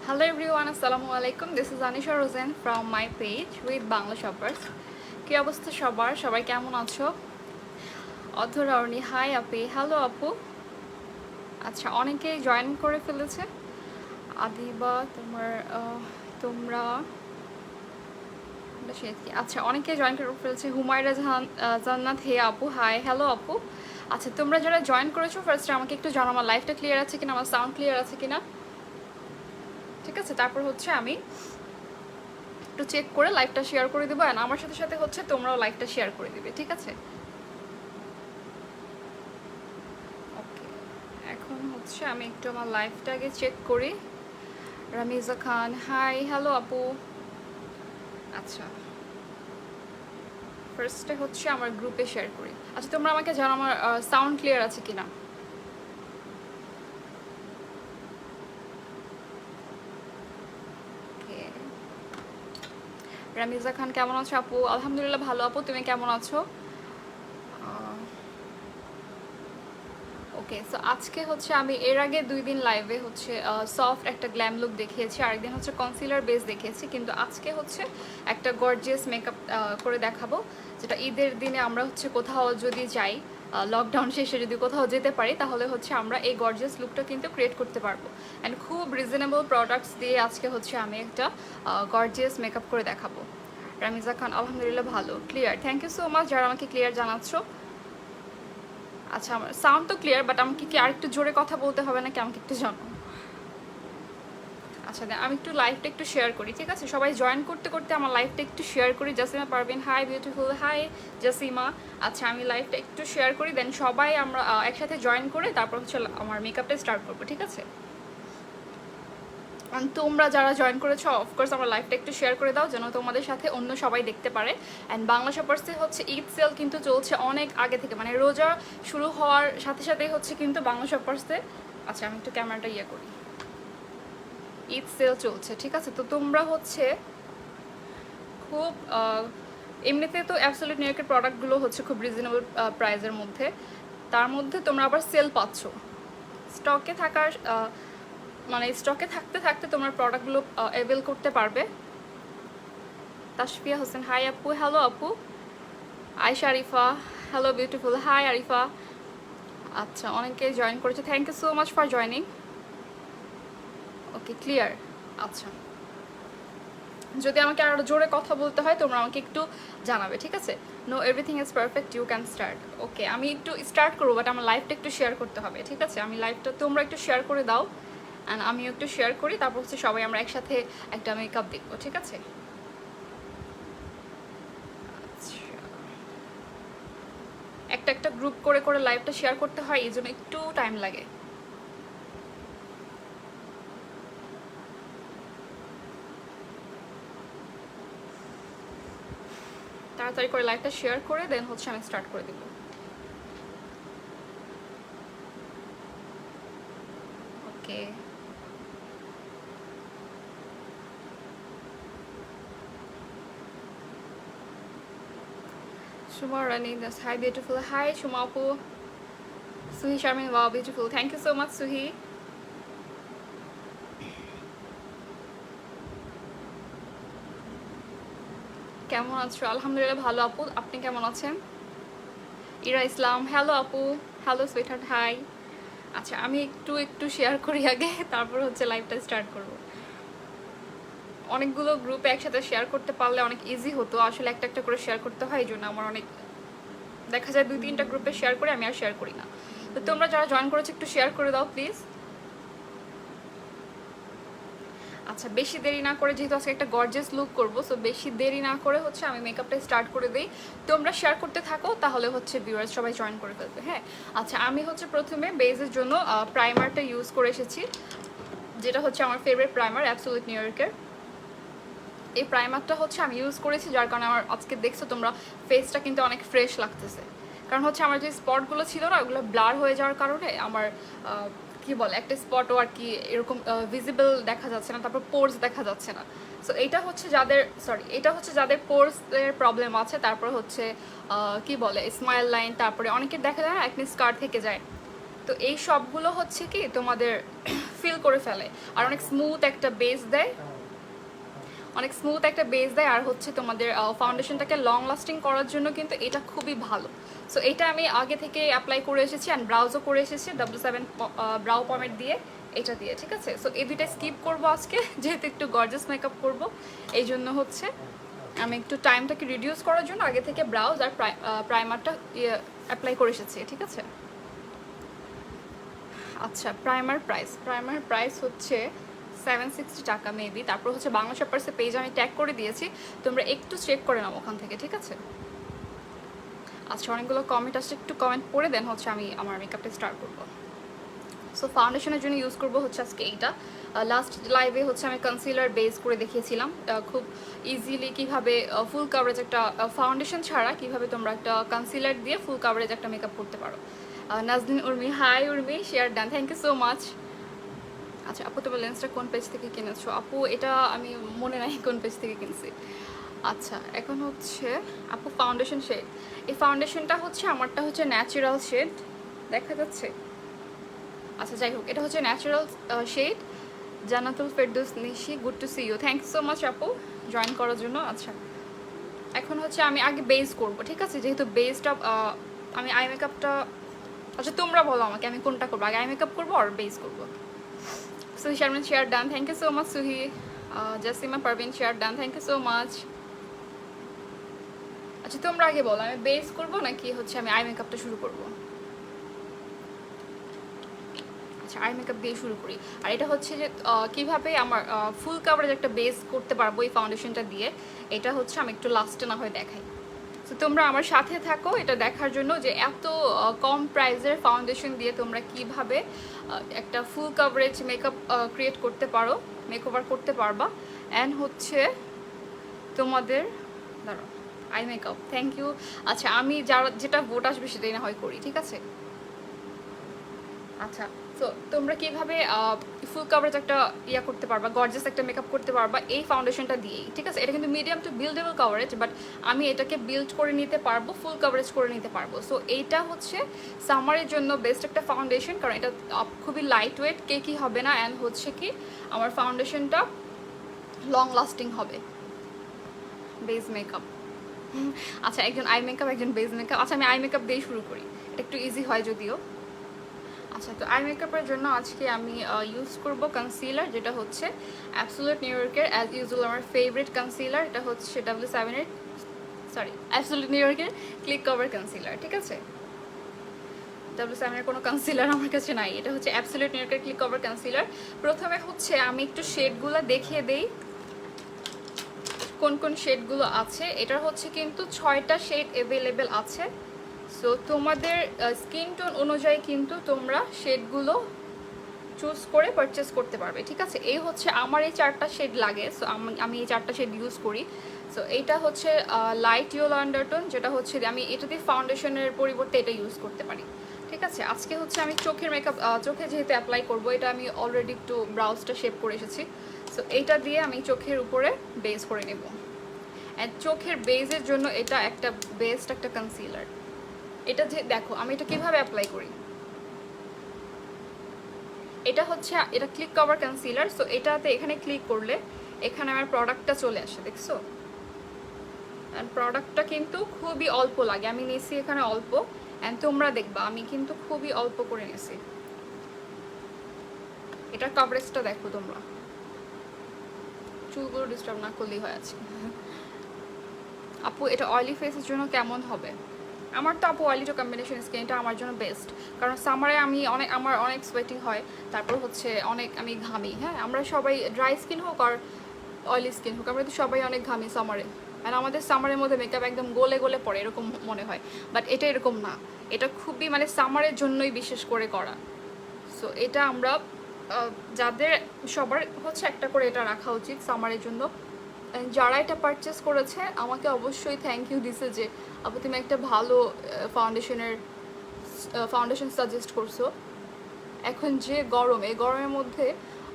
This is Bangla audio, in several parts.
Hello everyone, assalamu alaikum. This is Anisha Rosen from my page with Bangla Shoppers. কি অবস্থা সবার? সবাই কেমন আছো? অধরাওনি হাই আপি, হ্যালো আপু। আচ্ছা, অনেকেই জয়েন করে ফেলেছে। আদিবা তোমরা আচ্ছা, অনেকেই জয়েন করে ফেলেছে। হুমায়রা জাহান জান্নাত, হে আপু, হাই, হ্যালো আপু। আচ্ছা, তোমরা যারা জয়েন করেছো ফার্স্টে আমাকে একটু জানো আমার লাইভটা ক্লিয়ার আছে কিনা, আমার সাউন্ড ক্লিয়ার আছে কিনা। ঠিক আছে, তারপর হচ্ছে আমি একটু চেক করে লাইভটা শেয়ার করে দেবো, আর আমার সাথে সাথে হচ্ছে তোমরাও লাইভটা শেয়ার করে দিবে, ঠিক আছে? ওকে, এখন হচ্ছে আমি একটু আমার লাইভটা আগে চেক করি। রামিজা খান, হাই, হ্যালো আপু। আচ্ছা, ফার্স্টে হচ্ছে আমার গ্রুপে শেয়ার করি। আচ্ছা, তোমরা আমাকে জানো আমার সাউন্ড ক্লিয়ার আছে কিনা। রামিজা খান, কেমন আছো আপু? আলহামদুলিল্লাহ ভালো আপু, তুমি কেমন আছো? ওকে, সো আজকে হচ্ছে আমি এর আগে 2 দিন লাইভে হচ্ছে সফট একটা গ্ল্যাম লুক দেখিয়েছি, আরেকদিন হচ্ছে কনসিলার বেস দেখিয়েছি, কিন্তু আজকে হচ্ছে একটা গর্জিয়াস মেকআপ করে দেখাবো, যেটা ঈদের দিনে আমরা হচ্ছে কোথাও যদি যাই, লকডাউন শেষে যদি কোথাও যেতে পারি, তাহলে হচ্ছে আমরা এই গর্জিয়াস লুকটা কিন্তু ক্রিয়েট করতে পারবো। অ্যান্ড খুব রিজনেবল প্রোডাক্টস দিয়ে আজকে হচ্ছে আমি একটা গর্জিয়াস মেকআপ করে দেখাবো। রামিজা খান, আলহামদুলিল্লাহ ভালো, clear, thank you so much যারা আমাকে ক্লিয়ার জানাচ্ছ। আচ্ছা, আমার সাউন্ড তো ক্লিয়ার, বাট আমাকে কি আরেকটু জোরে কথা বলতে হবে নাকি, আমাকে একটু জানো। আচ্ছা, আমি একটু লাইভটা একটু শেয়ার করি, ঠিক আছে? সবাই জয়েন করতে করতে আমার লাইভটা একটু শেয়ার করি। Jasima Parvin, high beautiful, high Jasima. আচ্ছা, আমি লাইভটা একটু শেয়ার করি, দেন সবাই আমরা একসাথে জয়েন করে তারপর হচ্ছে আমার মেকআপটা স্টার্ট করবো, ঠিক আছে? তোমরা যারা জয়েন করেছো অফকোর্স আমার লাইভটা একটু শেয়ার করে দাও, যেন তোমাদের সাথে অন্য সবাই দেখতে পারে। অ্যান্ড বাংলা শপার্সে হচ্ছে ঈদ সেল কিন্তু চলছে অনেক আগে থেকে, মানে রোজা শুরু হওয়ার সাথে সাথেই হচ্ছে কিন্তু বাংলা শপার্সে। আচ্ছা, আমি একটু ক্যামেরাটা করি। ঈদ সেল চলছে, ঠিক আছে? তো তোমরা হচ্ছে খুব এমনিতে তো অ্যাবসলিউট নিউ ইয়র্কের প্রোডাক্টগুলো হচ্ছে খুব রিজনেবল প্রাইসের মধ্যে, তার মধ্যে তোমরা আবার সেল পাচ্ছ। স্টকে থাকার মানে স্টকে থাকতে থাকতে তোমার প্রোডাক্টগুলো অ্যাভেল করতে পারবে। তাশফিয়া হোসেন, হাই আপু, হ্যালো আপু। Ayesha Arifa, hello beautiful, hi Arifa. আচ্ছা, অনেকে জয়েন করেছে, thank you so much for joining. Okay, clear. আচ্ছা, যদি আমাকে আরও জোরে কথা বলতে হয় তোমরা আমাকে একটু জানাবে, ঠিক আছে? No, everything is perfect, you can start. Okay, আমি একটু স্টার্ট করবো, বাট আমার লাইভটা একটু শেয়ার করতে হবে, ঠিক আছে? আমি লাইভটা তোমরা একটু শেয়ার করে দাও, অ্যান্ড আমিও একটু শেয়ার করি, তারপর হচ্ছে সবাই আমরা একসাথে একটা মেকআপ দেখবো, ঠিক আছে? একটা একটা গ্রুপ করে করে লাইভটা শেয়ার করতে হয়, এই জন্য একটু টাইম লাগে। তাড়াতাড়ি করে লাইভটা শেয়ার করে দেন হচ্ছে আমি স্টার্ট করে দেবো। Okay, Suma Rani Das, hi beautiful, hi Suma আপু। Suhi Sharmin, wow beautiful, thank you so much Suhi. কেমন আছো? আলহামদুলিল্লাহ ভালো আপু, আপনি কেমন আছেন? ইরা ইসলাম, হ্যালো আপু, হ্যালো সুইটহার্ট, হাই। আচ্ছা, আমি একটু একটু শেয়ার করি আগে, তারপর হচ্ছে লাইভটা স্টার্ট করব। অনেকগুলো গ্রুপে একসাথে শেয়ার করতে পারলে অনেক ইজি হতো, আসলে একটা একটা করে শেয়ার করতে হয়, এই জন্য আমার অনেক দেখা যায় 2-3টা গ্রুপে শেয়ার করে, আমি আর শেয়ার করি না। তো তোমরা যারা জয়েন করেছো একটু শেয়ার করে দাও প্লিজ। আচ্ছা, বেশি দেরি না করে, যেহেতু আজকে একটা গর্জিয়াস লুক করবো, সো বেশি দেরি না করে হচ্ছে আমি মেকআপটা স্টার্ট করে দিই। তোমরা শেয়ার করতে থাকো, তাহলে হচ্ছে ভিউয়ার্স সবাই জয়েন করে ফেলবে। হ্যাঁ, আচ্ছা, আমি হচ্ছে প্রথমে বেজের জন্য প্রাইমারটা ইউজ করে এসেছি, যেটা হচ্ছে আমার ফেভারিট প্রাইমার অ্যাবসোলিউট নিউ ইয়র্কের। এই প্রাইমারটা হচ্ছে আমি ইউজ করেছি, যার কারণে আমার আজকে দেখছো তোমরা ফেসটা কিন্তু অনেক ফ্রেশ লাগতেছে। কারণ হচ্ছে আমার যে স্পটগুলো ছিল না, ওগুলো ব্লার হয়ে যাওয়ার কারণে আমার কি বলে একটা স্পটও আর কি এরকম ভিজিবল দেখা যাচ্ছে না, তারপর পোর্স দেখা যাচ্ছে না। সো এটা হচ্ছে যাদের পোর্সের প্রবলেম আছে, তারপর হচ্ছে কি বলে স্মাইল লাইন, তারপরে অনেকের দেখা যায় একনি স্কার থেকে যায়, তো এই সবগুলো হচ্ছে কি তোমাদের ফিল করে ফেলে, আর অনেক স্মুথ একটা বেস দেয়, আর হচ্ছে তোমাদের ফাউন্ডেশনটাকে লং লাস্টিং করার জন্য কিন্তু এটা খুবই ভালো। সো এটা আমি আগে থেকে অ্যাপ্লাই করে এসেছি, অ্যান্ড ব্রাউজও করে এসেছি W7 ব্রাউ পমেট দিয়ে, এটা দিয়ে। ঠিক আছে, সো এই দুইটা স্কিপ করবো আজকে, যেহেতু একটু গর্জাস মেকআপ করবো, এই জন্য হচ্ছে আমি একটু টাইমটাকে রিডিউস করার জন্য আগে থেকে ব্রাউজ আর প্রাইমারটা অ্যাপ্লাই করে এসেছি। ঠিক আছে, আচ্ছা, প্রাইমার প্রাইস হচ্ছে 760 টাকা মেবি। তারপর হচ্ছে বাংলা শপার্সের পেজ আমি ট্যাগ করে দিয়েছি, তোমরা একটু চেক করে নাও ওখান থেকে। ঠিক আছে, আচ্ছা, অনেকগুলো কমেন্ট আসছে, একটু কমেন্ট পড়ে দেন হচ্ছে আমি আমার মেকআপটা স্টার্ট করবো। সো ফাউন্ডেশনের জন্য ইউজ করবো হচ্ছে আজকে এইটা। লাস্ট লাইভে হচ্ছে আমি কনসিলার বেস করে দেখিয়েছিলাম খুব ইজিলি কিভাবে ফুল কাভারেজ একটা ফাউন্ডেশন ছাড়া কিভাবে তোমরা একটা কনসিলার দিয়ে ফুল কাভারেজ একটা মেকআপ করতে পারো। Naznin Urmi, hi Urmi, share done, thank you so much. আচ্ছা আপু, তোমার লেন্সটা কোন পেজ থেকে কিনেছো? আপু এটা আমি মনে নাই কোন পেজ থেকে কিনছি। আচ্ছা, এখন হচ্ছে আপু ফাউন্ডেশন শেড, এই ফাউন্ডেশনটা হচ্ছে আমারটা হচ্ছে ন্যাচারাল শেড, দেখা যাচ্ছে? আচ্ছা যাই হোক, এটা হচ্ছে natural shade. Jannatul Ferdous Nishi, good to see you, thank you so much আপু জয়েন করার জন্য। আচ্ছা, এখন হচ্ছে আমি আগে বেস করবো। ঠিক আছে, যেহেতু বেসটা আমি আই মেকআপটা, আচ্ছা তোমরা বলো আমাকে আমি কোনটা করবো, আগে আই মেকআপ করবো আর বেস করবো। Suhi Sharmin, share done, thank you so much Suhi. Jasima Parvin, share done, thank you so much. আচ্ছা তোমরা আগে বলো, আমি বেস করবো নাকি হচ্ছে আমি আই মেকআপটা শুরু করবো? আচ্ছা, আই মেকআপ দিয়ে শুরু করি। আর এটা হচ্ছে যে কীভাবে আমার ফুল কাভারেজ একটা বেস করতে পারবো এই ফাউন্ডেশনটা দিয়ে, এটা হচ্ছে আমি একটু লাস্টে না হয় দেখাই। তো তোমরা আমার সাথে থাকো এটা দেখার জন্য যে এত কম প্রাইসের ফাউন্ডেশন দিয়ে তোমরা কিভাবে একটা ফুল কাভারেজ মেকআপ ক্রিয়েট করতে পারো, মেকওভার করতে পারবা। অ্যান্ড হচ্ছে তোমাদের দাঁড়াও, আই মেকআপ, থ্যাংক ইউ। আচ্ছা, আমি যেটা ভোট আসবে সেটাই না হয় করি, ঠিক আছে? আচ্ছা, তো তোমরা কিভাবে ফুল কাভারেজ একটা ইয়া করতে পারবা, গর্জিয়াস একটা মেকআপ করতে পারবা এই ফাউন্ডেশনটা দিয়েই। ঠিক আছে, এটা কিন্তু medium to buildable coverage, but আমি এটাকে বিল্ড করে নিতে পারবো, ফুল কাভারেজ করে নিতে পারবো। সো এইটা হচ্ছে সামারের জন্য বেস্ট একটা ফাউন্ডেশন, কারণ এটা খুবই লাইট ওয়েট, কেকি হবে না, অ্যান্ড হচ্ছে কি আমার ফাউন্ডেশনটা লং লাস্টিং হবে। বেস মেকআপ, আচ্ছা একজন আই মেকআপ, একজন বেস মেকআপ। আচ্ছা আমি আই মেকআপ দিয়েই শুরু করি, এটা একটু ইজি হয় যদিও। আচ্ছা, তো আই মেকআপের জন্য আজকে আমি ইউজ করব কনসিলার, যেটা হচ্ছে অ্যাবসোলিউট নিউ ইয়র্কের অ্যাজ ইউজুয়াল আমার ফেভারিট কনসিলার। এটা হচ্ছে অ্যাবসোলিউট নিউ ইয়র্কের ক্লিক কভার কনসিলার। ঠিক আছে, W7-এর কোনো কনসিলার আমার কাছে নাই, এটা হচ্ছে অ্যাবসোলিউট নিউ ইয়র্কের ক্লিক কভার কনসিলার। প্রথমে হচ্ছে আমি একটু শেডগুলো দেখিয়ে দেই কোন কোন শেডগুলো আছে। এটার হচ্ছে কিন্তু 6টা শেড অ্যাভেলেবেল আছে। সো তোমাদের স্কিন টোন অনুযায়ী কিন্তু তোমরা শেডগুলো চুজ করে পারচেস করতে পারবে। ঠিক আছে, এই হচ্ছে আমার এই 4টা শেড লাগে, সো আমি এই 4টা শেড ইউজ করি। সো এইটা হচ্ছে লাইট ইয়েলো আন্ডারটোন, যেটা হচ্ছে আমি এটা দিয়ে ফাউন্ডেশনের পরিবর্তে এটা ইউজ করতে পারি। ঠিক আছে, আজকে হচ্ছে আমি চোখের মেকআপ, চোখে যেহেতু অ্যাপ্লাই করবো, এটা আমি অলরেডি একটু ব্রাউজটা শেপ করে এসেছি। সো এইটা দিয়ে আমি চোখের উপরে বেস করে নেব। অ্যান্ড চোখের বেজের জন্য এটা একটা বেস্ট একটা কনসিলার। এটা যে দেখো আমি এটা কিভাবে অ্যাপ্লাই করি, এটা হচ্ছে এটা ক্লিক কভার কনসিলার। সো এটাতে এখানে ক্লিক করলে এখানে আমার প্রোডাক্টটা চলে আসে, দেখছো? অ্যান্ড প্রোডাক্টটা কিন্তু খুবই অল্প লাগে, আমি নিয়েছি এখানে অল্প, অ্যান্ড তোমরা দেখবা আমি কিন্তু খুবই অল্প করে নিয়েছি। এটার কভারেজটা দেখো তোমরা, চুলগুলো ডিস্টার্ব না করলেই হয় আজকে। আপু এটা অয়েলি ফেসের জন্য কেমন হবে? আমার তো আপু অয়েলি টু কম্বিনেশন স্কিন, এটা আমার জন্য বেস্ট। কারণ সামারে আমার অনেক সোয়েটিং হয়, তারপর হচ্ছে অনেক আমি ঘামি। হ্যাঁ, আমরা সবাই ড্রাই স্কিন হোক আর অয়েলি স্কিন হোক, আমরা তো সবাই অনেক ঘামি সামারে। আর আমাদের সামারের মধ্যে মেকআপ একদম গলে গলে পড়ে এরকম মনে হয়, বাট এটা এরকম না। এটা খুবই মানে সামারের জন্যই বিশেষ করে করা। সো এটা আমরা যাদের সবার হচ্ছে একটা করে এটা রাখা উচিত সামারের জন্য। যারা এটা পারচেস করেছে আমাকে অবশ্যই থ্যাংক ইউ দিছে যে আপু তুমি একটা ভালো ফাউন্ডেশন সাজেস্ট করছো। এখন যে গরম, এই গরমের মধ্যে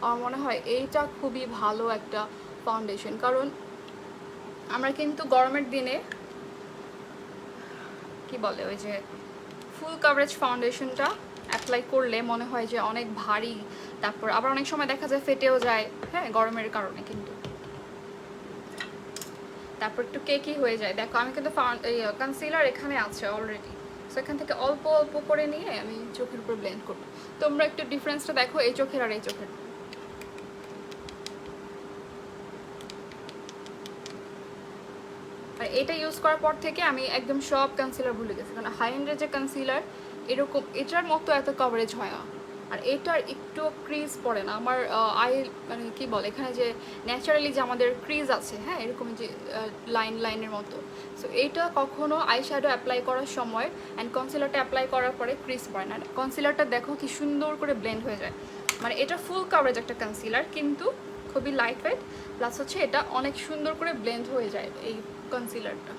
আমার মনে হয় এইটা খুবই ভালো একটা ফাউন্ডেশন। কারণ আমরা কিন্তু গরমের দিনে কি বলে ওই যে ফুল কাভারেজ ফাউন্ডেশনটা অ্যাপ্লাই করলে মনে হয় যে অনেক ভারী, তারপর আবার অনেক সময় দেখা যায় ফেটেও যায়। হ্যাঁ, গরমের কারণে কিন্তু তারপর একটু কেকি হয়ে যায়। দেখো আমি কিন্তু কনসিলার এখানে আছে অলরেডি, সো এখান থেকে অল্প অল্প করে নিয়ে আমি চোখের উপর ব্লেন্ড করবো। তোমরা একটু ডিফারেন্সটা দেখো এই চোখের আর এই চোখের। আর এটা ইউজ করার পর থেকে আমি একদম সব কনসিলার ভুলে গেছি, কারণ হাই এন্ডের যে কনসিলার এরকম এটার মতো এত কভারেজ হয় না, আর এটার একটু ক্রিজ পড়ে না আমার আই মানে কি বলে এখানে যে ন্যাচারালি যে আমাদের ক্রিজ আছে, হ্যাঁ এরকম যে লাইনের মতো। সো এইটা কখনো আই শ্যাডো অ্যাপ্লাই করার সময় অ্যান্ড কনসিলারটা অ্যাপ্লাই করার পরে ক্রিজ পড়ে না। কনসিলারটা দেখো কি সুন্দর করে ব্লেন্ড হয়ে যায়। মানে এটা ফুল কভারেজ একটা কনসিলার, কিন্তু খুবই লাইট ওয়েট, প্লাস হচ্ছে এটা অনেক সুন্দর করে ব্লেন্ড হয়ে যায়। এই কনসিলারটা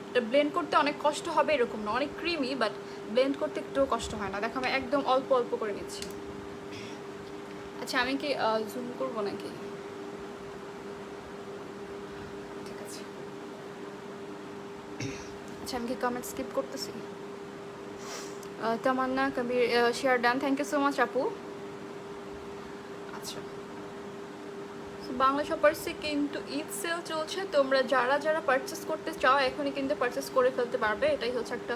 এটা ব্লেন্ড করতে অনেক কষ্ট হবে এরকম না, অনেক ক্রিমি, বাট ব্লেন্ড করতে একটুও কষ্ট হয় না। দেখো আমি একদম অল্প অল্প করে নিচ্ছি। আচ্ছা আমি কি জুম করবো নাকি? ঠিক আছে, আচ্ছা আমি কি কমেন্ট স্কিপ করতেছি? Tamanna Kabir share done, thank you so much আপু। আচ্ছা, বাংলা শপার্সে কিন্তু ঈদ সেল চলছে, তোমরা যারা যারা পারচেস করতে চাও এখনই কিন্তু পারচেস করে ফেলতে পারবে। এটাই হচ্ছে একটা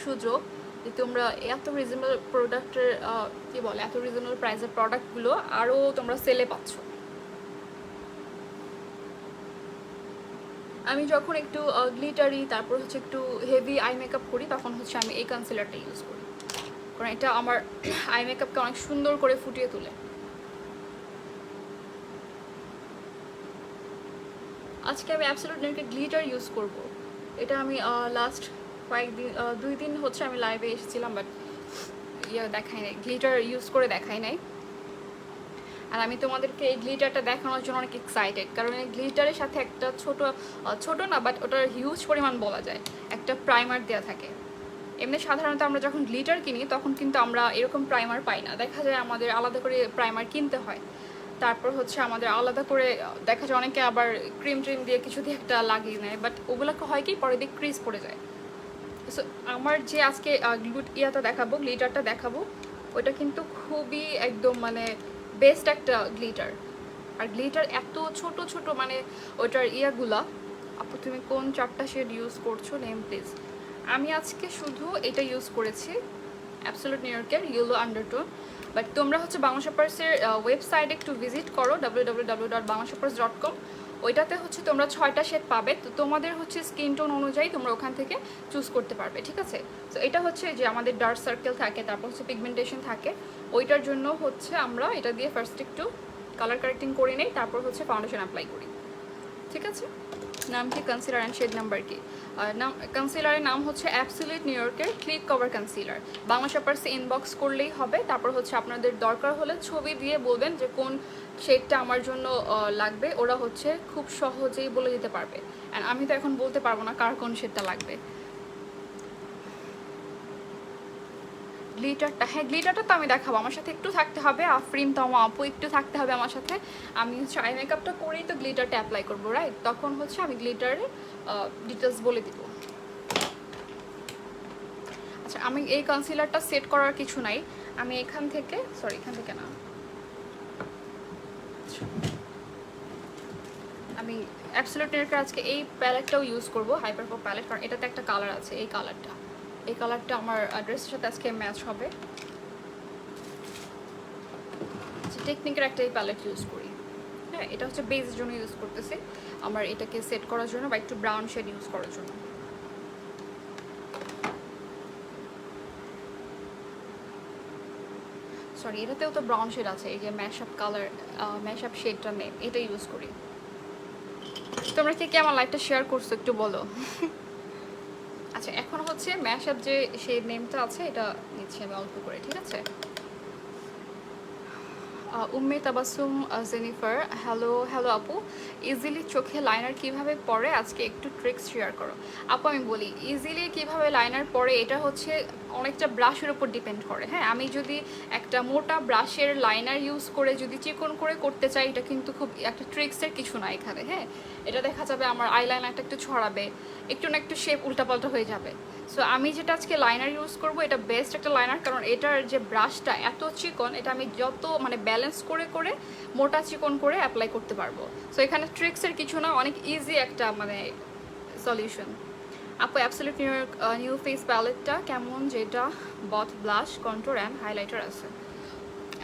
সুযোগ যে তোমরা এত রিজনেবল প্রোডাক্টের কী বলে এত রিজনেবল প্রাইসের প্রোডাক্টগুলো আরও তোমরা সেলে পাচ্ছ। আমি যখন একটু গ্লিটারি তারপর হচ্ছে একটু হেভি আই মেকআপ করি তখন হচ্ছে আমি এই কনসিলারটা ইউজ করি, কারণ এটা আমার আই মেকআপকে অনেক সুন্দর করে ফুটিয়ে তোলে। আজকে আমি অ্যাবসলিউট নিউকে গ্লিটার ইউজ করব। এটা আমি লাস্ট কয়েকদিন 2 দিন হচ্ছে আমি লাইভে এসেছিলাম, বাট দেখাই নাই, গ্লিটার ইউজ করে দেখাই নাই। আর আমি তোমাদেরকে এই গ্লিটারটা দেখানোর জন্য অনেক এক্সাইটেড, কারণ এই গ্লিটারের সাথে একটা ছোট না, বাট ওটার হিউজ পরিমাণ বলা যায় একটা প্রাইমার দেওয়া থাকে। এমনি সাধারণত আমরা যখন গ্লিটার কিনি তখন কিন্তু আমরা এরকম প্রাইমার পাই না, দেখা যায় আমাদের আলাদা করে প্রাইমার কিনতে হয়। তারপর হচ্ছে আমাদের আলাদা করে দেখা যায় অনেকে আবার ক্রিম দিয়ে কিছু দিয়ে একটা লাগিয়ে নেয়, বাট ওগুলোকে হয় কি পরে দিয়ে ক্রিজ পড়ে যায়। সো আমার যে আজকে গ্লিটারটা দেখাবো ওটা কিন্তু খুবই একদম মানে বেস্ট একটা গ্লিটার। আর গ্লিটার এত ছোট ছোট মানে ওটার ইয়াগুলা। আপু তুমি কোন 4টা শেড ইউজ করছো নেম প্লিজ? আমি আজকে শুধু এটা ইউজ করেছি, অ্যাবসলিউট নিউ ইয়র্কের ইয়েলো আন্ডারটোন। বাট তোমরা হচ্ছে বাংলা শপার্সের ওয়েবসাইটে একটু ভিজিট করো www.banglashoppers.com। ওইটাতে হচ্ছে তোমরা 6টা শেড পাবে, তো তোমাদের হচ্ছে স্কিন টোন অনুযায়ী তোমরা ওখান থেকে চুজ করতে পারবে, ঠিক আছে? তো এটা হচ্ছে যে আমাদের ডার্ক সার্কেল থাকে, তারপর হচ্ছে পিগমেন্টেশন থাকে, ওইটার জন্য হচ্ছে আমরা এটা দিয়ে ফার্স্ট একটু কালার কারেক্টিং করে নেই, তারপর হচ্ছে ফাউন্ডেশন অ্যাপ্লাই করি, ঠিক আছে? নাম কি কনসিলার অ্যান্ড শেড নাম্বার কি? কনসিলারের নাম হচ্ছে অ্যাবসলিউট নিউ ইয়র্কের ক্লিক কভার কনসিলার। বাংলা শপার্সে ইনবক্স করলেই হবে, তারপর হচ্ছে আপনাদের দরকার হলে ছবি দিয়ে বলবেন যে কোন শেডটা আমার জন্য লাগবে, ওরা হচ্ছে খুব সহজেই বলে দিতে পারবে। অ্যান্ড আমি তো এখন বলতে পারবো না কার কোন শেডটা লাগবে। গ্লিটারটা, হ্যাঁ গ্লিটারটা তো আমি দেখাবো, আমার সাথে একটু থাকতে হবে, আফরিন তমা আপু একটু থাকতে হবে আমার সাথে। আমি হচ্ছে আই মেকআপটা করেই তো গ্লিটারটা অ্যাপ্লাই করবো, রাইট? তখন হচ্ছে আমি গ্লিটারে ডিটেলস বলে দিব। আচ্ছা আমি এই কনসিলারটা সেট করার কিছু নাই, আমি এখান থেকে না, আমি অ্যাবসলিউট নিউ ইয়র্কের আজকে এই প্যালেটটাও ইউজ করবো, হাইপার পপ প্যালেট, কারণ এটাতে একটা কালার আছে, এই কালারটা আমার ড্রেসের সাথে আজকে ম্যাচ হবে। টেকনিকের একটা এই প্যালেট ইউজ করি, হ্যাঁ হ্যাঁ, এটা হচ্ছে বেসের জন্য ইউজ করতেছি, আমার এটাকে সেট করার জন্য বা একটু ব্রাউন শেড ইউজ করার জন্য। সরি, এটাতেও তো ব্রাউন শেড আছে, এই যে ম্যাশআপ কালার, ম্যাশআপ শেডটা নেই, এটা ইউজ করি। তোমরা কি আমার লাইভটা শেয়ার করছো একটু বলো। আচ্ছা, এখন হচ্ছে ম্যাশআপ যে শেড নেমটা আছে এটা নিচ্ছি আমি অল্প করে, ঠিক আছে। Umme Tabassum Jennifer, hello hello আপু, ইজিলি চোখে লাইনার কিভাবে পরে আজকে একটু ট্রিক্স শেয়ার করো। আপু আমি বলি ইজিলি কিভাবে লাইনার পরে, এটা হচ্ছে অনেকটা ব্রাশের উপর ডিপেন্ড করে। হ্যাঁ, আমি যদি একটা মোটা ব্রাশের লাইনার ইউজ করে যদি চিকন করে করতে চাই, এটা কিন্তু খুব একটা ট্রিক্সের কিছু না এখানে। হ্যাঁ, এটা দেখা যাবে আমার আইলাইনারটা একটু ছড়াবে, একটু না একটু শেপ উল্টাপাল্টা হয়ে যাবে। সো আমি যেটা আজকে লাইনার ইউজ করব, এটা বেস্ট একটা লাইনার, কারণ এটার যে ব্রাশটা এত চিকন, এটা আমি যত মানে ব্যালেন্স করে করে মোটা চিকন করে অ্যাপ্লাই করতে পারবো। সো এখানে ট্রিক্সের কিছু না, অনেক ইজি একটা মানে সলিউশন। আপু অ্যাবসলিউট নিউ ফেস প্যালেটটা কেমন, যেটা both blush control and highlighter আছে?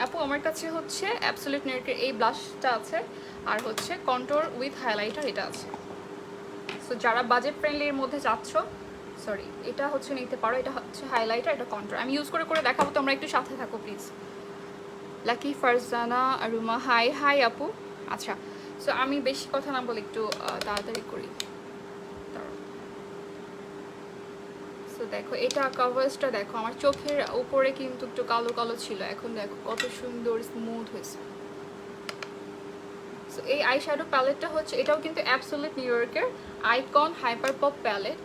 আপু আমার কাছে হচ্ছে অ্যাবসলিউট নিউয়ের এই ব্লাশটা আছে, আর হচ্ছে কন্ট্রোল উইথ হাইলাইটার এটা আছে। সো যারা বাজেট ফ্রেন্ডলির মধ্যে চাচ্ছ, সরি এটা হচ্ছে নিতে পারো, এটা হচ্ছে হাইলাইটার, এটা কন্ট্রোল। আমি ইউজ করে করে দেখাবো, তোমরা একটু সাথে থাকো please. Lucky Farzana Ruma, high high আপু। আচ্ছা, সো আমি বেশি কথা না বলে একটু তাড়াতাড়ি করি। সো দেখো, এটা কভার্সটা দেখো, আমার চোখের উপরে কিন্তু একটু কালো কালো ছিল, এখন দেখো কত সুন্দর স্মুথ হয়েছে। সো এই আই শ্যাডো প্যালেটটা হচ্ছে, এটাও কিন্তু অ্যাবসলিউট নিউ ইয়র্কের আইকন হাইপার পপ প্যালেট।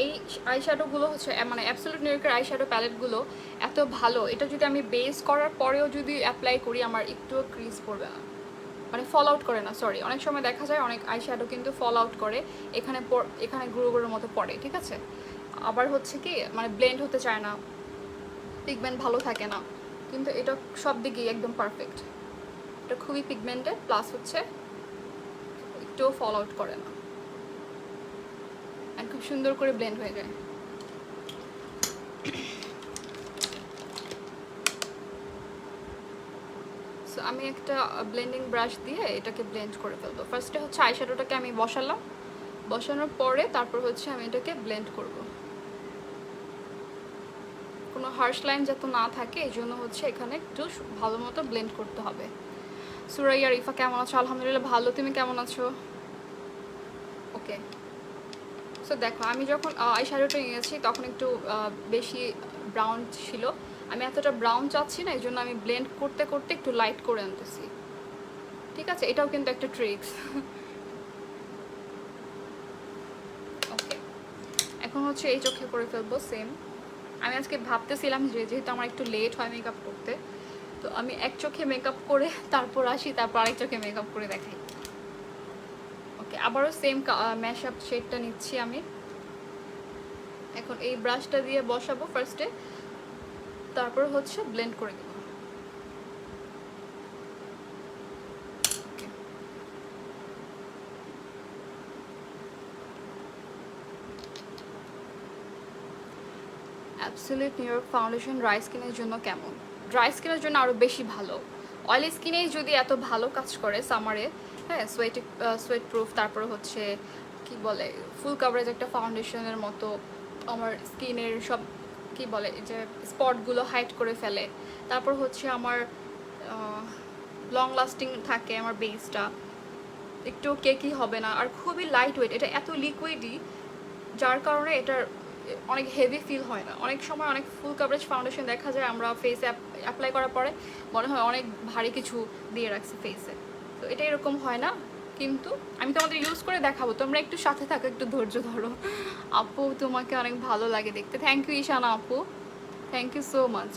এই আই শ্যাডোগুলো হচ্ছে মানে অ্যাবসলিউট নিউ ইয়র্কের আই শ্যাডো প্যালেটগুলো এত ভালো, এটা যদি আমি বেস করার পরেও যদি অ্যাপ্লাই করি, আমার একটুও ক্রিজ পড়বে না, মানে ফল আউট করে না। সরি, অনেক সময় দেখা যায় অনেক আই শ্যাডো কিন্তু ফল আউট করে, এখানে এখানে গুঁড়ো গুঁড়োর মতো পড়ে, ঠিক আছে। আবার হচ্ছে কি মানে ব্লেন্ড হতে চায় না, পিগমেন্ট ভালো থাকে না, কিন্তু এটা সব দিকেই একদম পারফেক্ট। এটা খুবই পিগমেন্টেড, প্লাস হচ্ছে একটুও ফল আউট করে না, আর খুব সুন্দর করে ব্লেন্ড হয়ে যায়। সো আমি একটা ব্লেন্ডিং ব্রাশ দিয়ে এটাকে ব্লেন্ড করে ফেলবো। ফার্স্টে হচ্ছে আইশ্যাডোটাকে আমি বসালাম, বসানোর পরে তারপর হচ্ছে আমি এটাকে ব্লেন্ড করব। কোনো হার্শ লাইন যাতে না থাকে, এই জন্য হচ্ছে এখানে একটু ভালো মতো ব্লেন্ড করতে হবে। সুরাইয়া রিফা কেমন আছো? আলহামদুলিল্লাহ ভালো, তুমি কেমন আছো? ওকে, সো দেখো আমি যখন আই শ্যাডোটা নিয়েছি তখন একটু বেশি ব্রাউন ছিল, আমি এতটা ব্রাউন চাচ্ছি না, এই জন্য আমি ব্লেন্ড করতে করতে একটু লাইট করে আনতেছি, ঠিক আছে। এটাও কিন্তু একটা ট্রিক্স। ওকে, এখন হচ্ছে এই চোখে করে ফেলবো সেম। আমি আজকে ভাবতেছিলাম যে যেহেতু আমার একটু লেট হয় মেকআপ করতে, তো আমি এক চোখে মেকআপ করে তারপর আসি, তারপর আরেক চোখে মেকআপ করে দেখাই। ওকে, আবারও সেম ম্যাশআপ শেডটা নিচ্ছি আমি, এখন এই ব্রাশটা দিয়ে বসাবো ফার্স্টে, তারপর হচ্ছে ব্লেন্ড করে দেব। Absolute new York foundation dry স্কিনের জন্য কেমন? ড্রাই স্কিনের জন্য আরও বেশি ভালো, অয়েলি স্কিনেই যদি এত ভালো কাজ করে সামারে, হ্যাঁ, সোয়েট প্রুফ, তারপর হচ্ছে কি বলে ফুল কাভারেজ একটা ফাউন্ডেশনের মতো আমার স্কিনের সব কি বলে যে স্পটগুলো হাইড করে ফেলে, তারপর হচ্ছে আমার লং লাস্টিং থাকে, আমার বেসটা একটু কেকি হবে না, আর খুবই লাইট ওয়েট, এটা এত লিকুইডই যার কারণে এটার অনেক হেভি ফিল হয় না। অনেক সময় অনেক ফুল কাভারেজ ফাউন্ডেশন দেখা যায় আমরা ফেসে অ্যাপ্লাই করার পরে মনে হয় অনেক ভারী কিছু দিয়ে রাখছি ফেসে, তো এটা এরকম হয় না। কিন্তু আমি তোমাদের ইউজ করে দেখাবো, তোমরা একটু সাথে থাকো, একটু ধৈর্য ধরো। আপু তোমাকে অনেক ভালো লাগে দেখতে, থ্যাংক ইউ ঈশানা আপু, থ্যাংক ইউ সো মাচ।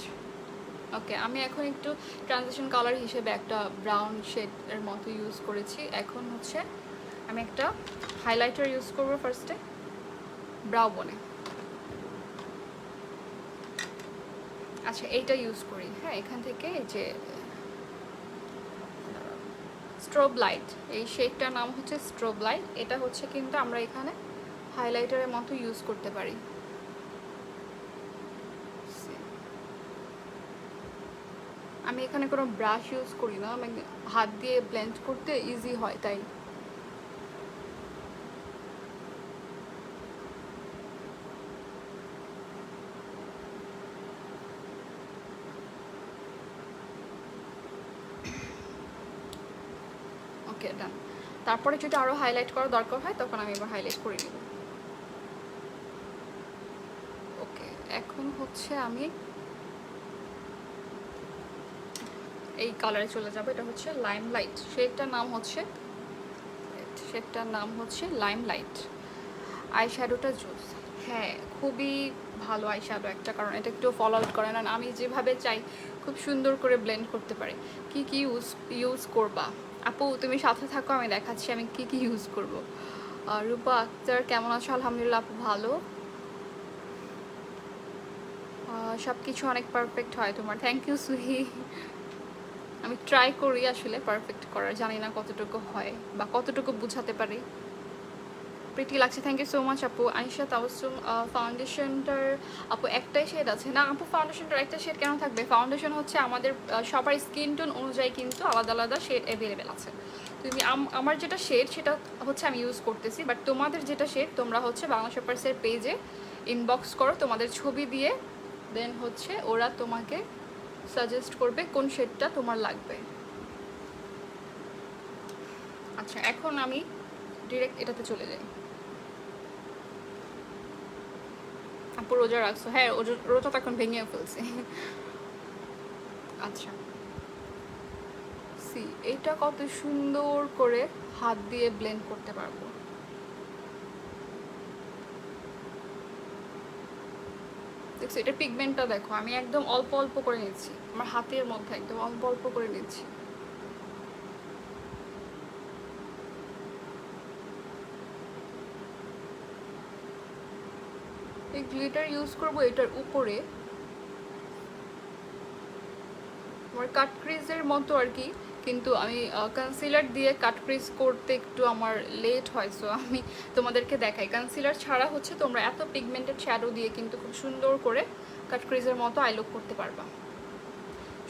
ওকে, আমি এখন একটু ট্রানজিশন কালার হিসেবে একটা ব্রাউন শেডের মতো ইউজ করেছি। এখন হচ্ছে আমি একটা হাইলাইটার ইউজ করবো ফার্স্টে ব্রাউ বনে। আচ্ছা, এইটা ইউজ করি, হ্যাঁ, এখান থেকে এই যে স্ট্রোব লাইট, এই শেডটার নাম হচ্ছে স্ট্রোব লাইট, এটা হচ্ছে কিন্তু আমরা এখানে হাইলাইটারের মতো ইউজ করতে পারি। আমি এখানে কোনো ব্রাশ ইউজ করি না, আমি হাত দিয়ে ব্লেন্ড করতে ইজি হয় তাই। ওকে ডান। তারপরে যদি আরও হাইলাইট করার দরকার হয় তখন আমি এবার হাইলাইট করে নিব। ওকে, এখন হচ্ছে আমি এই কালারে চলে যাব। এটা হচ্ছে লাইম লাইট, শেডটার নাম হচ্ছে লাইম লাইট। আই শ্যাডোটা জুস, হ্যাঁ খুবই ভালো আই শ্যাডো একটা, কারণ এটা একটু ফলো আউট করে না, আমি যেভাবে চাই খুব সুন্দর করে ব্লেন্ড করতে পারি। কি কি ইউজ করবা আপু? তুমি সাথে থাকো, আমি দেখাচ্ছি আমি কি কি ইউজ করব। রূপা আক্তার কেমন আছো? আলহামদুলিল্লাহ আপু ভালো। সব কিছু অনেক পারফেক্ট হয় তোমার, থ্যাংক ইউ সুহি। আমি ট্রাই করি আসলে পারফেক্ট করার, জানি না কতটুকু হয় বা কতটুকু বুঝাতে পারি। প্রিটি লাগছে, থ্যাংক ইউ সো মাচ আপু। আনিশা তাওসুম, ফাউন্ডেশনটার আপু একটাই শেড আছে না আপু? ফাউন্ডেশনটার একটা শেড কেন থাকবে? ফাউন্ডেশন হচ্ছে আমাদের সবার স্কিন টোন অনুযায়ী কিন্তু আলাদা আলাদা শেড অ্যাভেলেবেল আছে। তুমি আমার যেটা শেড সেটা হচ্ছে আমি ইউজ করতেছি, বাট তোমাদের যেটা শেড তোমরা হচ্ছে বাংলা শপার্সের পেজে ইনবক্স করো তোমাদের ছবি দিয়ে, দেন হচ্ছে ওরা তোমাকে সাজেস্ট করবে কোন শেডটা তোমার লাগবে। আচ্ছা, এখন আমি ডিরেক্ট এটাতে চলে যাই। আপু রোজা রাখছো? হ্যাঁ রোজা তো এখন ভেঙে ফেলছি। আচ্ছা, সি এটা কত সুন্দর করে হাত দিয়ে ব্লেন্ড করতে পারবো। দেখছো এটা পিগমেন্টটা দেখো, আমি একদম অল্প অল্প করে নিচ্ছি, আমার হাতের মধ্যে একদম অল্প অল্প করে নিচ্ছি। এই গ্লিটার ইউজ করবো এটার উপরে, আমার কাট ক্রিজের মতো আর কি, কিন্তু আমি কনসিলার দিয়ে কাট ক্রিজ করতে একটু আমার লেট হয়, সো আমি তোমাদেরকে দেখাই কনসিলার ছাড়া হচ্ছে তোমরা এত পিগমেন্টেড শ্যাডো দিয়ে কিন্তু খুব সুন্দর করে কাট ক্রিজের মতো আই লুক করতে পারবা।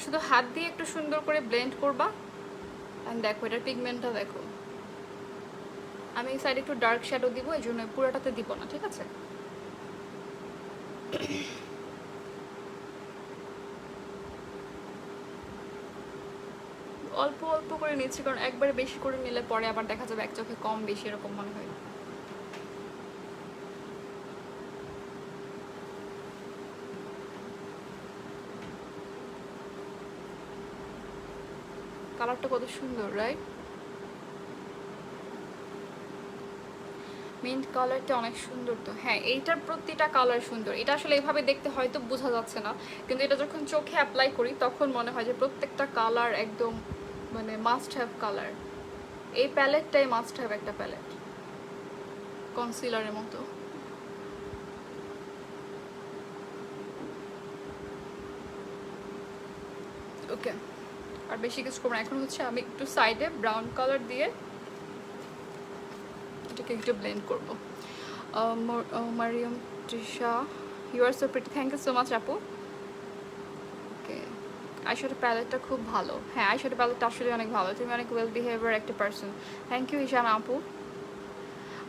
শুধু হাত দিয়ে একটু সুন্দর করে ব্লেন্ড করবা। অ্যান্ড দেখো এটার পিগমেন্টটা দেখো, আমি এই সাইডে একটু ডার্ক শ্যাডো দিব, এই জন্য পুরোটাতে দিব না, ঠিক আছে? অল্প অল্প করে নিচ্ছি, কারণ একবারে বেশি করে নিলে পরে আবার দেখা যাবে এক চোখে কম বেশি এরকম মনে হয়। কালারটা কত সুন্দর, রাইট? মিন্ট কালারটা অনেক সুন্দর তো। হ্যাঁ এইটার প্রতিটা কালার সুন্দর, এটা আসলে এভাবে দেখতে হয়তো বোঝা যাচ্ছে না, কিন্তু এটা যখন চোখে অ্যাপ্লাই করি তখন মনে হয় যে প্রত্যেকটা কালার একদম মানে মাস্ট হ্যাভ কালার। এই প্যালেটটাই মাস্ট হ্যাভ একটা প্যালেট, কনসিলারের মতো। ওকে, আর বেশি কিছু করবো না। এখন হচ্ছে আমি একটু সাইডে ব্রাউন কালার দিয়ে এটাকে একটু ব্লেন্ড করবো। Mariyam Trisha, you are so pretty, thank you so much আপু। ওকে, আইশ্যাডো প্যালেটটা খুব ভালো। হ্যাঁ আইশ্যাডো প্যালেটটা আসলে অনেক ভালো, তুমি অনেক ওয়েল বিহেভিয়ার একটা পার্সন, থ্যাংক ইউ ঈশান আপু।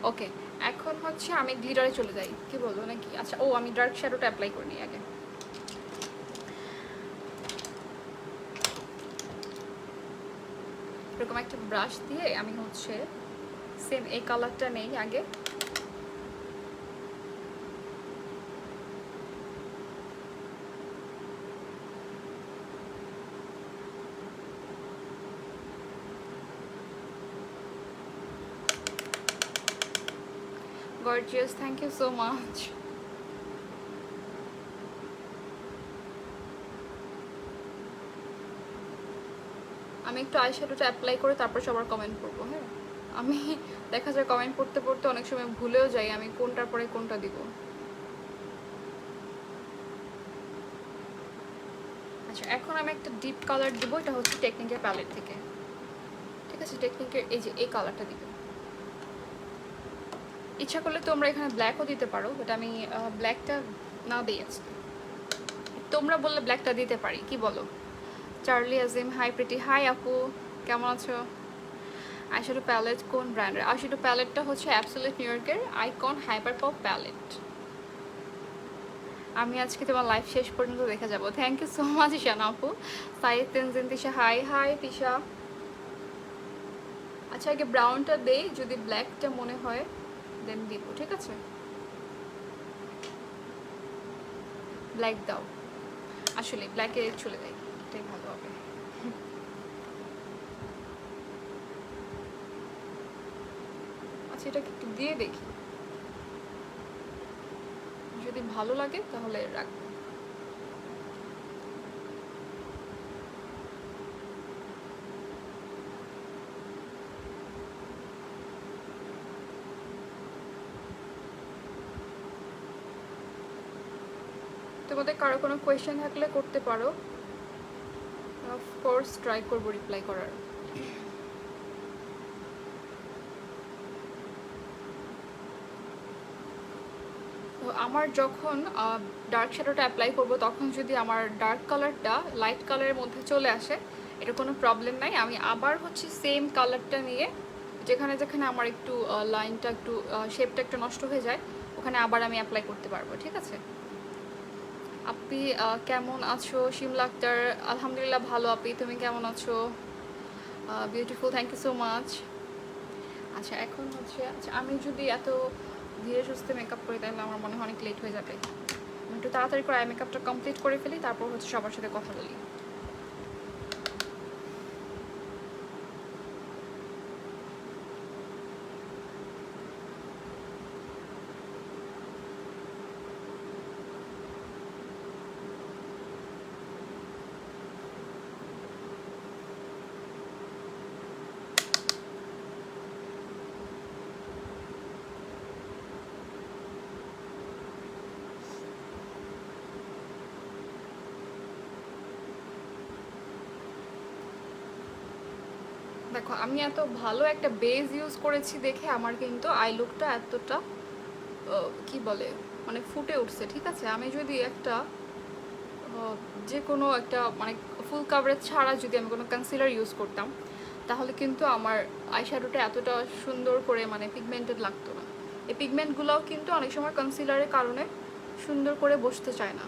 ওকে, এখন হচ্ছে আমি গ্লিটারে চলে যাই, কি বলবো নাকি? আচ্ছা ও আমি ডার্ক শ্যাডোটা অ্যাপ্লাই করে নিই আগে। এরকম একটা ব্রাশ দিয়ে আমি হচ্ছে সেম এই কালারটা নেই আগে, gorgeous, thank you so much. আমি একটু আইশ্যাডোটা অ্যাপ্লাই করে তারপর সবার কমেন্ট করবো। হ্যাঁ আমি দেখা যায় কমেন্ট পড়তে পড়তে অনেক সময় ভুলেও যাই আমি কোনটার পরে কোনটা দিব। আচ্ছা এখন আমি একটা ডিপ কালার দিব, এটা হচ্ছে টেকনিকের প্যালেট থেকে, ঠিক আছে? টেকনিকের এই যে এই কালারটা দিব। ইচ্ছা করলে তোমরা এখানে ব্ল্যাকও দিতে পারো, বাট আমি ব্ল্যাকটা না দিই আজকে। তোমরা বললে ব্ল্যাকটা দিতে পারি, কি বলো? চার্লি আজিম, হাই প্রিটি, হাই আপু, কেমন আছো? আইশ্যাডো প্যালেট কোন ব্র্যান্ডের? আইশ্যাডো প্যালেটটা হচ্ছে অ্যাবসলিউট নিউ ইয়র্কের আইকন হাইপার পপ প্যালেট। আমি আজকে তোমার লাইভ শেষ পর্যন্ত দেখে যাব। Thank you so much Ishana আপু। Sayed Tenzin Tisha, hi hi Tisha. আচ্ছা আগে ব্রাউনটা দেই, যদি ব্ল্যাকটা মনে হয় দেন দিব, ঠিক আছে? ব্ল্যাক দাও, আসলে ব্ল্যাকে চলে যাই, এটাই ভালো হবে। আচ্ছা এটাকে একটু দিয়ে দেখি, যদি ভালো লাগে তাহলে রাখবো। তোমাদের কারো কোনো কোয়েশ্চেন থাকলে করতে পারো, অফকোর্স ট্রাই করবো রিপ্লাই করার। তো আমার যখন ডার্ক শ্যাডোটা অ্যাপ্লাই করব তখন যদি আমার ডার্ক কালারটা লাইট কালারের মধ্যে চলে আসে, এটা কোনো প্রবলেম নাই। আমি আবার হচ্ছে সেম কালারটা নিয়ে যেখানে যেখানে আমার একটু লাইনটা একটু শেপটা একটু নষ্ট হয়ে যায় ওখানে আবার আমি অ্যাপ্লাই করতে পারবো, ঠিক আছে? আপনি কেমন আছো? শিমলা আক্তার, আলহামদুলিল্লাহ ভালো। আপনি তুমি কেমন আছো? Beautiful, thank you so much. আচ্ছা এখন হচ্ছে, আচ্ছা আমি যদি এত ধীরে সুস্থে মেকআপ করি তাহলে আমার মনে হয় অনেক লেট হয়ে যাবে। আমি একটু তাড়াতাড়ি করে আই মেকআপটা কমপ্লিট করে ফেলি, তারপর হচ্ছে সবার সাথে কথা বলি। দেখো আমি এত ভালো একটা বেজ ইউজ করেছি দেখে আমার কিন্তু আই লুকটা এতটা কি বলে মানে ফুটে উঠছে, ঠিক আছে? আমি যদি একটা যে কোনো একটা মানে ফুল কাভারেজ ছাড়া যদি আমি কোনো কনসিলার ইউজ করতাম তাহলে কিন্তু আমার আইশ্যাডোটা এতটা সুন্দর করে মানে পিগমেন্টেড লাগতো না। এই পিগমেন্টগুলোও কিন্তু অনেক সময় কনসিলারের কারণে সুন্দর করে বসতে চায় না।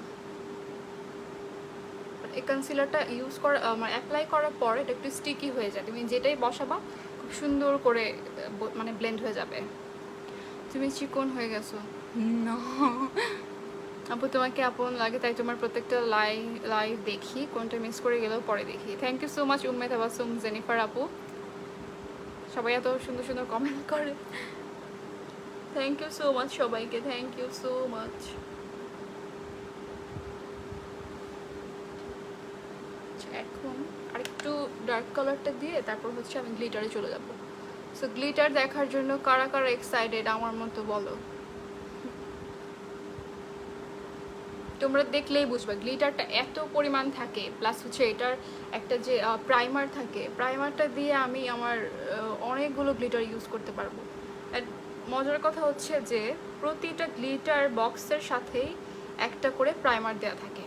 এই কনসিলারটা ইউজ করা মানে অ্যাপ্লাই করার পর এটা একটু স্টিকি হয়ে যায়, তুমি যেটাই বসাবা খুব সুন্দর করে মানে ব্লেন্ড হয়ে যাবে। তুমি চিকন হয়ে গেছো না আপু, তোমাকে আপন লাগে তাই তোমার প্রত্যেকটা লাইভ দেখি, কোনটা মিস করে গেলেও পরে দেখি। Thank you so much Umme Tabassum, Jennifer আপু, সবাই এত সুন্দর সুন্দর কমেন্ট করে। থ্যাংক ইউ সো মাচ সবাইকে, থ্যাংক ইউ সো মাচ। এখন আরেকটু ডার্ক কালারটা দিয়ে তারপর হচ্ছে আমি গ্লিটারে চলে যাব। সো গ্লিটার দেখার জন্য কারা কারা এক্সাইটেড আমার মতো বলো। তোমরা দেখলেই বুঝবা গ্লিটারটা এত পরিমাণ থাকে, প্লাস হচ্ছে এটার একটা যে প্রাইমার থাকে, প্রাইমারটা দিয়ে আমি আমার অনেকগুলো গ্লিটার ইউজ করতে পারবো। মজার কথা হচ্ছে যে প্রতিটা গ্লিটার বক্সের সাথেই একটা করে প্রাইমার দেওয়া থাকে।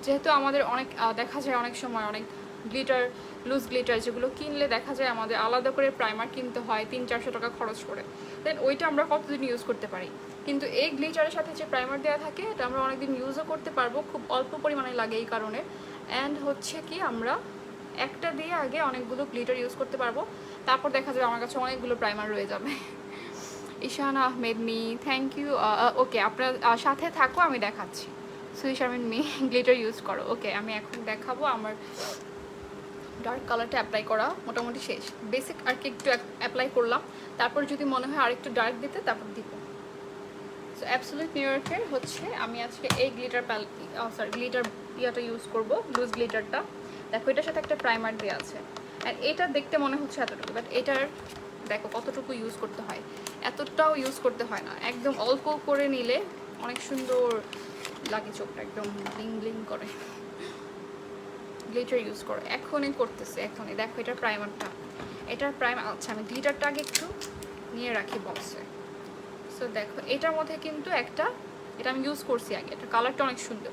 যেহেতু আমাদের অনেক দেখা যায় অনেক সময় অনেক গ্লিটার লুজ গ্লিটার যেগুলো কিনলে দেখা যায় আমাদের আলাদা করে প্রাইমার কিনতে হয় 300-400 টাকা খরচ করে, দেন ওইটা আমরা কতদিন ইউজ করতে পারি। কিন্তু এই গ্লিটারের সাথে যে প্রাইমার দেওয়া থাকে এটা আমরা অনেকদিন ইউজও করতে পারবো, খুব অল্প পরিমাণে লাগে এই কারণে। অ্যান্ড হচ্ছে কি আমরা একটা দিয়ে আগে অনেকগুলো গ্লিটার ইউজ করতে পারবো, তারপর দেখা যাবে আমার কাছে অনেকগুলো প্রাইমার রয়ে যাবে। ঈশানা আহমেদ মি, থ্যাংক ইউ। ওকে আপনার সাথে থাকো, আমি দেখাচ্ছি। সুই শারমিন মি, গ্লিটার ইউজ করো। ওকে আমি এখন দেখাবো আমার ডার্ক কালারটা অ্যাপ্লাই করা মোটামুটি শেষ, বেসিক আর কি একটু অ্যাপ্লাই করলাম, তারপর যদি মনে হয় আরেকটু ডার্ক দিতে তারপর দিব। সো অ্যাবসলিউট নিউ ইয়র্কের হচ্ছে আমি আজকে এই গ্লিটার গ্লিটার ইয়াটা ইউজ করব, লুজ গ্লিটারটা। দেখো এটার সাথে একটা প্রাইমার দেওয়া আছে, আর এটা দেখতে মনে হচ্ছে এতটুকু, বাট এটার দেখো কতটুকু ইউজ করতে হয়, এতটাও ইউজ করতে হয় না, একদম অল্প করে নিলে অনেক সুন্দর লাগে, চোখটা একদম ব্লিং ব্লিং করে। গ্লিটার ইউজ করো, এখনই করতেছে এখনই। দেখো এটার প্রাইমারটা, এটার প্রাইমার, আচ্ছা আমি গ্লিটারটা আগে একটু নিয়ে রাখি বক্সে। সো দেখো এটার মধ্যে কিন্তু একটা, এটা আমি ইউজ করছি আগে, এটা কালারটা অনেক সুন্দর।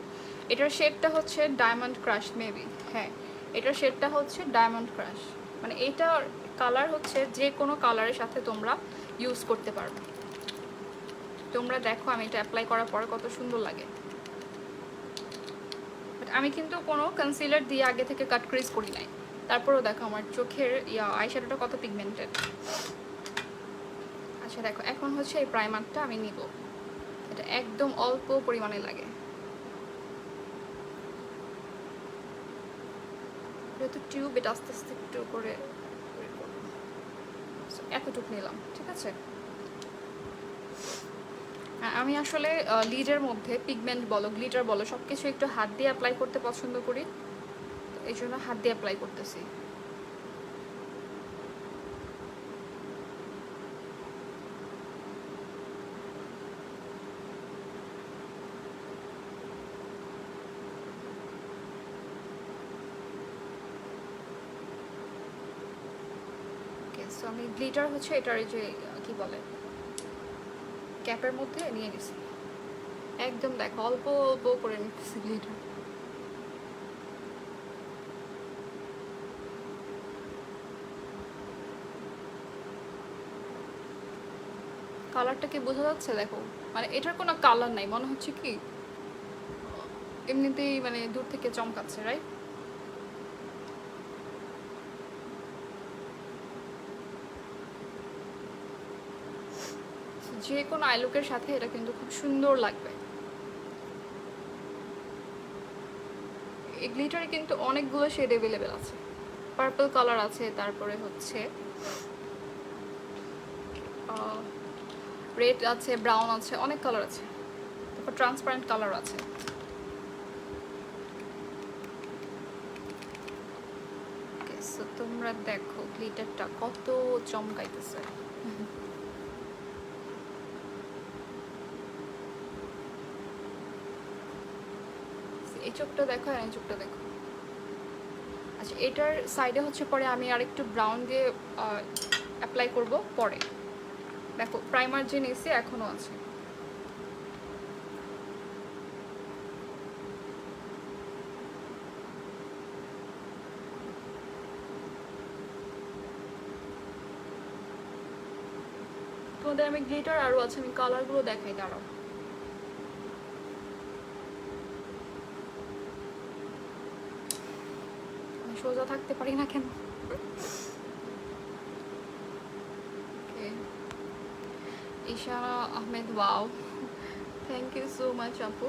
এটার শেডটা হচ্ছে ডায়মন্ড ক্রাশ মেবি, হ্যাঁ এটার শেডটা হচ্ছে ডায়মন্ড ক্রাশ। মানে এটার কালার হচ্ছে যে কোনো কালারের সাথে তোমরা ইউজ করতে পারবে। তোমরা দেখো আমি এটা অ্যাপ্লাই করার পরে কত সুন্দর লাগে। বাট আমি কিন্তু কোনো কনসিলার দিয়ে আগে থেকে কাট ক্রিজ করি নাই, তারপরেও দেখো আমার চোখের আইশ্যাডোটা কত পিগমেন্টেড। আচ্ছা দেখো এখন হচ্ছে এই প্রাইমারটা আমি নিব, এটা একদম অল্প পরিমাণে লাগে, যেহেতু টিউব এটা আস্তে আস্তে একটু করে এতটুকু নিলাম, ঠিক আছে। আমি আসলে লিডের মধ্যে পিগমেন্ট বলো গ্লিটার বলো সব কিছু একটু হাত দিয়ে অ্যাপ্লাই করতে পছন্দ করি, এই জন্য হাত দিয়ে অ্যাপ্লাই করতেছি। সো আমি গ্লিটার হচ্ছে এটার যে কি বলে ক্যাপের মধ্যে নিয়ে নিছি, একদম দেখো অল্প অল্প করে নিতেছি গ্লিটার। কালারটা কি বোঝা যাচ্ছে দেখো, মানে এটার কোনো কালার নাই, মনে হচ্ছে কি এমনিতেই মানে দূর থেকে চমকাচ্ছে, রাইট। যে কোনো আইলুকের সাথে এটা কিন্তু খুব সুন্দর লাগবে। এই গ্লিটারে কিন্তু অনেকগুলো শেড অ্যাভেলেবেল আছে, পার্পল কালার আছে, তারপরে হচ্ছে রেড আছে, ব্রাউন আছে, অনেক কালার আছে, তারপর ট্রান্সপারেন্ট কালার আছে। সো তোমরা দেখো গ্লিটারটা কত চমকাইতেছে। এই চোখটা দেখো আর এই চোখটা দেখো। আচ্ছা এটার সাইডে হচ্ছে পরে আমি আরেকটু ব্রাউন দিয়ে অ্যাপ্লাই করব পরে। দেখো প্রাইমার যে নিয়েছি এখনো আছে। তোমাদের আমি গ্লিটার আরও আছে, আমি কালারগুলো দেখাই, দাঁড়াও। আমি সোজা থাকতে পারি না কেন? Ishara Ahmed, wow thank you so much আপু।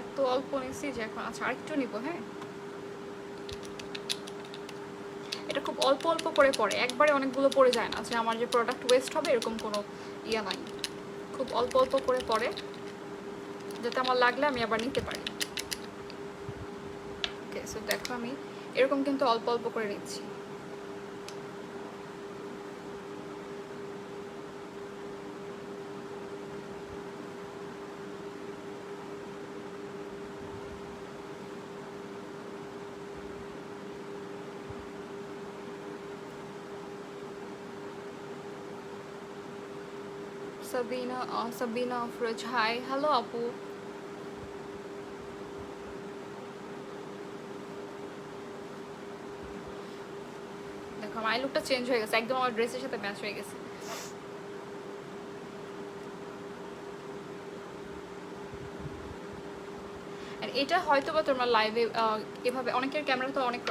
এত অল্প নিচ্ছি যে এখন, আচ্ছা আরেকটু নিব, হ্যাঁ এটা খুব অল্প অল্প করে পড়ে, একবারে অনেকগুলো পড়ে যায় না যে আমার যে প্রোডাক্ট ওয়েস্ট হবে এরকম কোনো ইয়ে নাই, খুব অল্প অল্প করে পড়ে যাতে আমার লাগলে আমি আবার নিতে পারি। ওকে সো দেখো আমি এরকম কিন্তু অল্প অল্প করে নিচ্ছি। সাবিনা সাবিনা আফরোজ, হাই হ্যালো আপু। দেখো আমার আই লুকটা চেঞ্জ হয়ে গেছে, একদম আমার ড্রেসের সাথে ম্যাচ হয়ে গেছে। আর এটা হয়তো বা তোমরা লাইভে এভাবে অনেকের ক্যামেরা তো অনেক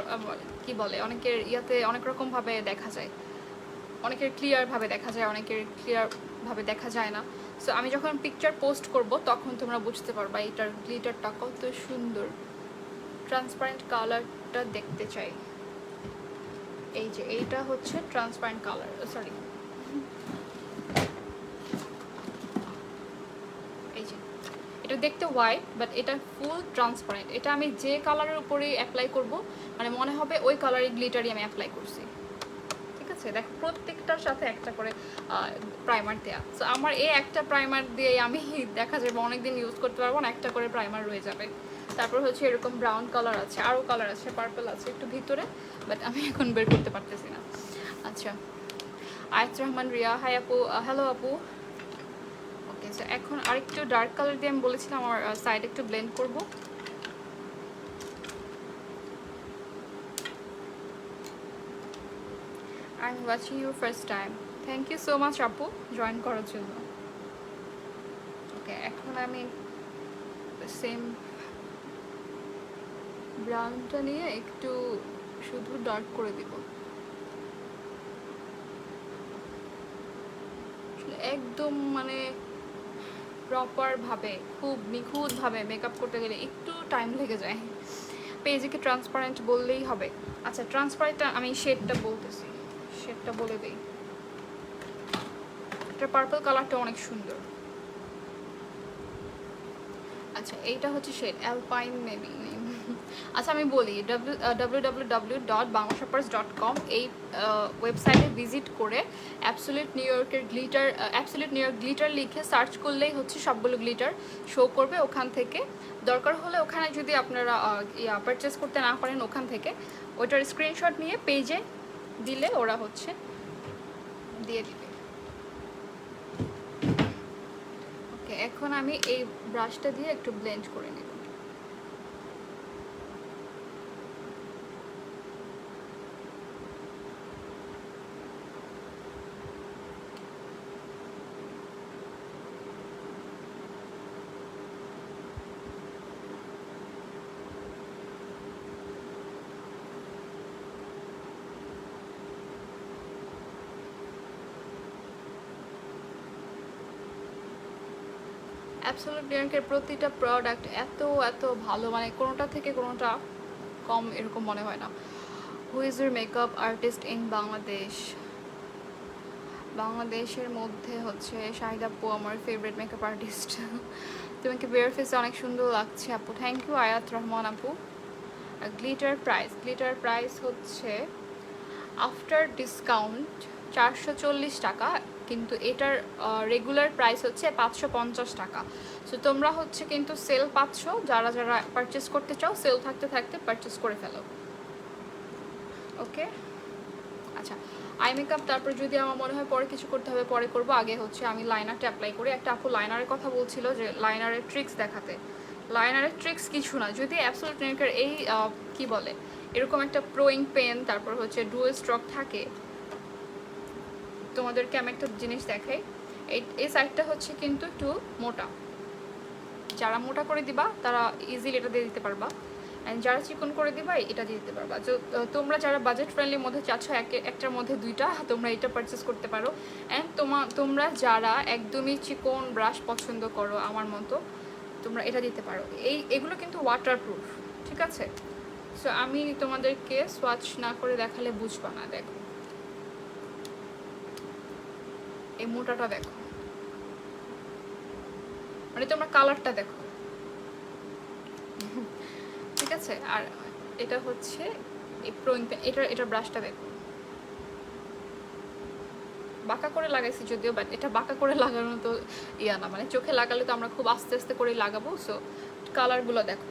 কি বলে অনেকের ইয়াতে অনেক রকম ভাবে দেখা যায়, অনেকের ক্লিয়ার ভাবে দেখা যায়, অনেকের ক্লিয়ার ভাবে দেখা যায় না। সো আমি যখন পিকচার পোস্ট করব তখন তোমরা বুঝতে পারবা এটার গ্লিটারটা কত সুন্দর, ট্রান্সপারেন্ট কালারটা দেখতে চাই। এই যে এইটা হচ্ছে ট্রান্সপারেন্ট কালার, সরি এই যে এটা দেখতে হোয়াইট বাট এটা ফুল ট্রান্সপারেন্ট। এটা আমি যে কালারের উপরে অ্যাপ্লাই করব মানে মনে হবে ওই কালারের গ্লিটারই আমি অ্যাপ্লাই করছি, ঠিক আছে। দেখো প্রত্যেকটার সাথে একটা করে প্রাইমার দেওয়া। সো আমার এই একটা প্রাইমার দিয়ে আমি দেখা যাবে অনেকদিন ইউজ করতে পারবো না, একটা করে প্রাইমার রয়ে যাবে। তারপর হচ্ছে এরকম ব্রাউন কালার আছে, আরও কালার আছে, পার্পল আছে একটু ভিতরে, বাট আমি এখন বের করতে পারতেছি না। আচ্ছা, আয়াত রহমান রিয়া, হাই আপু, হ্যালো আপু। ওকে, সো এখন আরেকটু ডার্ক কালার দিয়ে আমি বলেছিলাম আমার সাইড একটু ব্লেন্ড করবো। I am watching you first time, thank you so much আপু জয়েন করার জন্য। ওকে, এখন আমি সেম ব্রাউনটা নিয়ে একটু শুধু ডার্ক করে দিব। একদম মানে প্রপারভাবে, খুব নিখুঁতভাবে মেকআপ করতে গেলে একটু টাইম লেগে যায়। পেজে ট্রান্সপারেন্ট বললেই হবে। আচ্ছা, ট্রান্সপারেন্টটা আমি শেডটা বলতেছি, শেডটা বলে দিই। এটা পার্পল কালারটা অনেক সুন্দর। আচ্ছা, এইটা হচ্ছে শেড অ্যালপাইন মেবি। আচ্ছা আমি বলি, www.banglashoppers.com এই ওয়েবসাইটে ভিজিট করে অ্যাবসোলিউট নিউ ইয়র্কের glitter, absolute new York glitter লিখে সার্চ করলেই হচ্ছে সবগুলো গ্লিটার শো করবে। ওখান থেকে দরকার হলে ওখানে যদি আপনারা পারচেস করতে না পারেন, ওখান থেকে ওইটার স্ক্রিনশট নিয়ে পেজে দিলে ওরা হচ্ছে দিয়ে দিবে। ওকে, এখন আমি এই ব্রাশটা দিয়ে একটু ব্লেন্ড করে নিব। অ্যাবসোলিউট নিউ ইয়র্কের প্রতিটা প্রোডাক্ট এত এত ভালো, মানে কোনোটা থেকে কোনোটা কম এরকম মনে হয় না। Who is your makeup artist in Bangladesh? বাংলাদেশের মধ্যে হচ্ছে শাহিদ আপু আমার ফেভারিট মেকআপ আর্টিস্ট। তোমাকে বেয়ার ফেসে অনেক সুন্দর লাগছে আপু, থ্যাংক ইউ আয়াত রহমান আপু। গ্লিটার প্রাইস হচ্ছে আফটার ডিসকাউন্ট 440 টাকা, কিন্তু এটার রেগুলার প্রাইস হচ্ছে 550 টাকা। সো তোমরা হচ্ছে কিন্তু সেল পাচ্ছ, যারা যারা পারচেস করতে চাও সেল থাকতে থাকতে পারচেস করে ফেলো। ওকে, আচ্ছা আই মেকআপ তারপর যদি আমার মনে হয় পরে কিছু করতে হবে পরে করব, আগে হচ্ছে আমি লাইনারটা অ্যাপ্লাই করি। একটা আপু লাইনারের কথা বলছিল যে লাইনারের ট্রিক্স দেখাতে। লাইনারের ট্রিক্স কিছু না, যদি অ্যাবসোলিউট নিউ ইয়র্কের এই কি বলে এরকম একটা প্রোয়িং পেন, তারপর হচ্ছে ডুয়েল স্ট্রোক থাকে। তোমাদেরকে আমি একটা জিনিস দেখাই, এই সাইডটা হচ্ছে কিন্তু একটু মোটা, যারা মোটা করে দিবা তারা ইজিলি এটা দিয়ে দিতে পারবা, অ্যান্ড যারা চিকন করে দিবা এটা দিয়ে দিতে পারবা। তোমরা যারা বাজেট ফ্রেন্ডলির মধ্যে চাচ্ছ একটার মধ্যে দুইটা, তোমরা এটা পারচেস করতে পারো। অ্যান্ড তোমরা যারা একদমই চিকন ব্রাশ পছন্দ করো আমার মতো, তোমরা এটা দিতে পারো। এগুলো কিন্তু ওয়াটারপ্রুফ, ঠিক আছে? সো আমি তোমাদেরকে সোয়াচ না করে দেখালে বুঝবা না। দেখো এই মোটাটা দেখো, মানে তোমরা কালারটা দেখো, ঠিক আছে? আর এটা হচ্ছে এই প্রোয়িং পেন, এটা ব্রাশটা দেখো, বাঁকা করে লাগাইছি যদিও, বাট এটা বাঁকা করে লাগানো তো ইয়া না, মানে চোখে লাগালে তো আমরা খুব আস্তে আস্তে করে লাগাবো। সো কালারগুলো দেখো।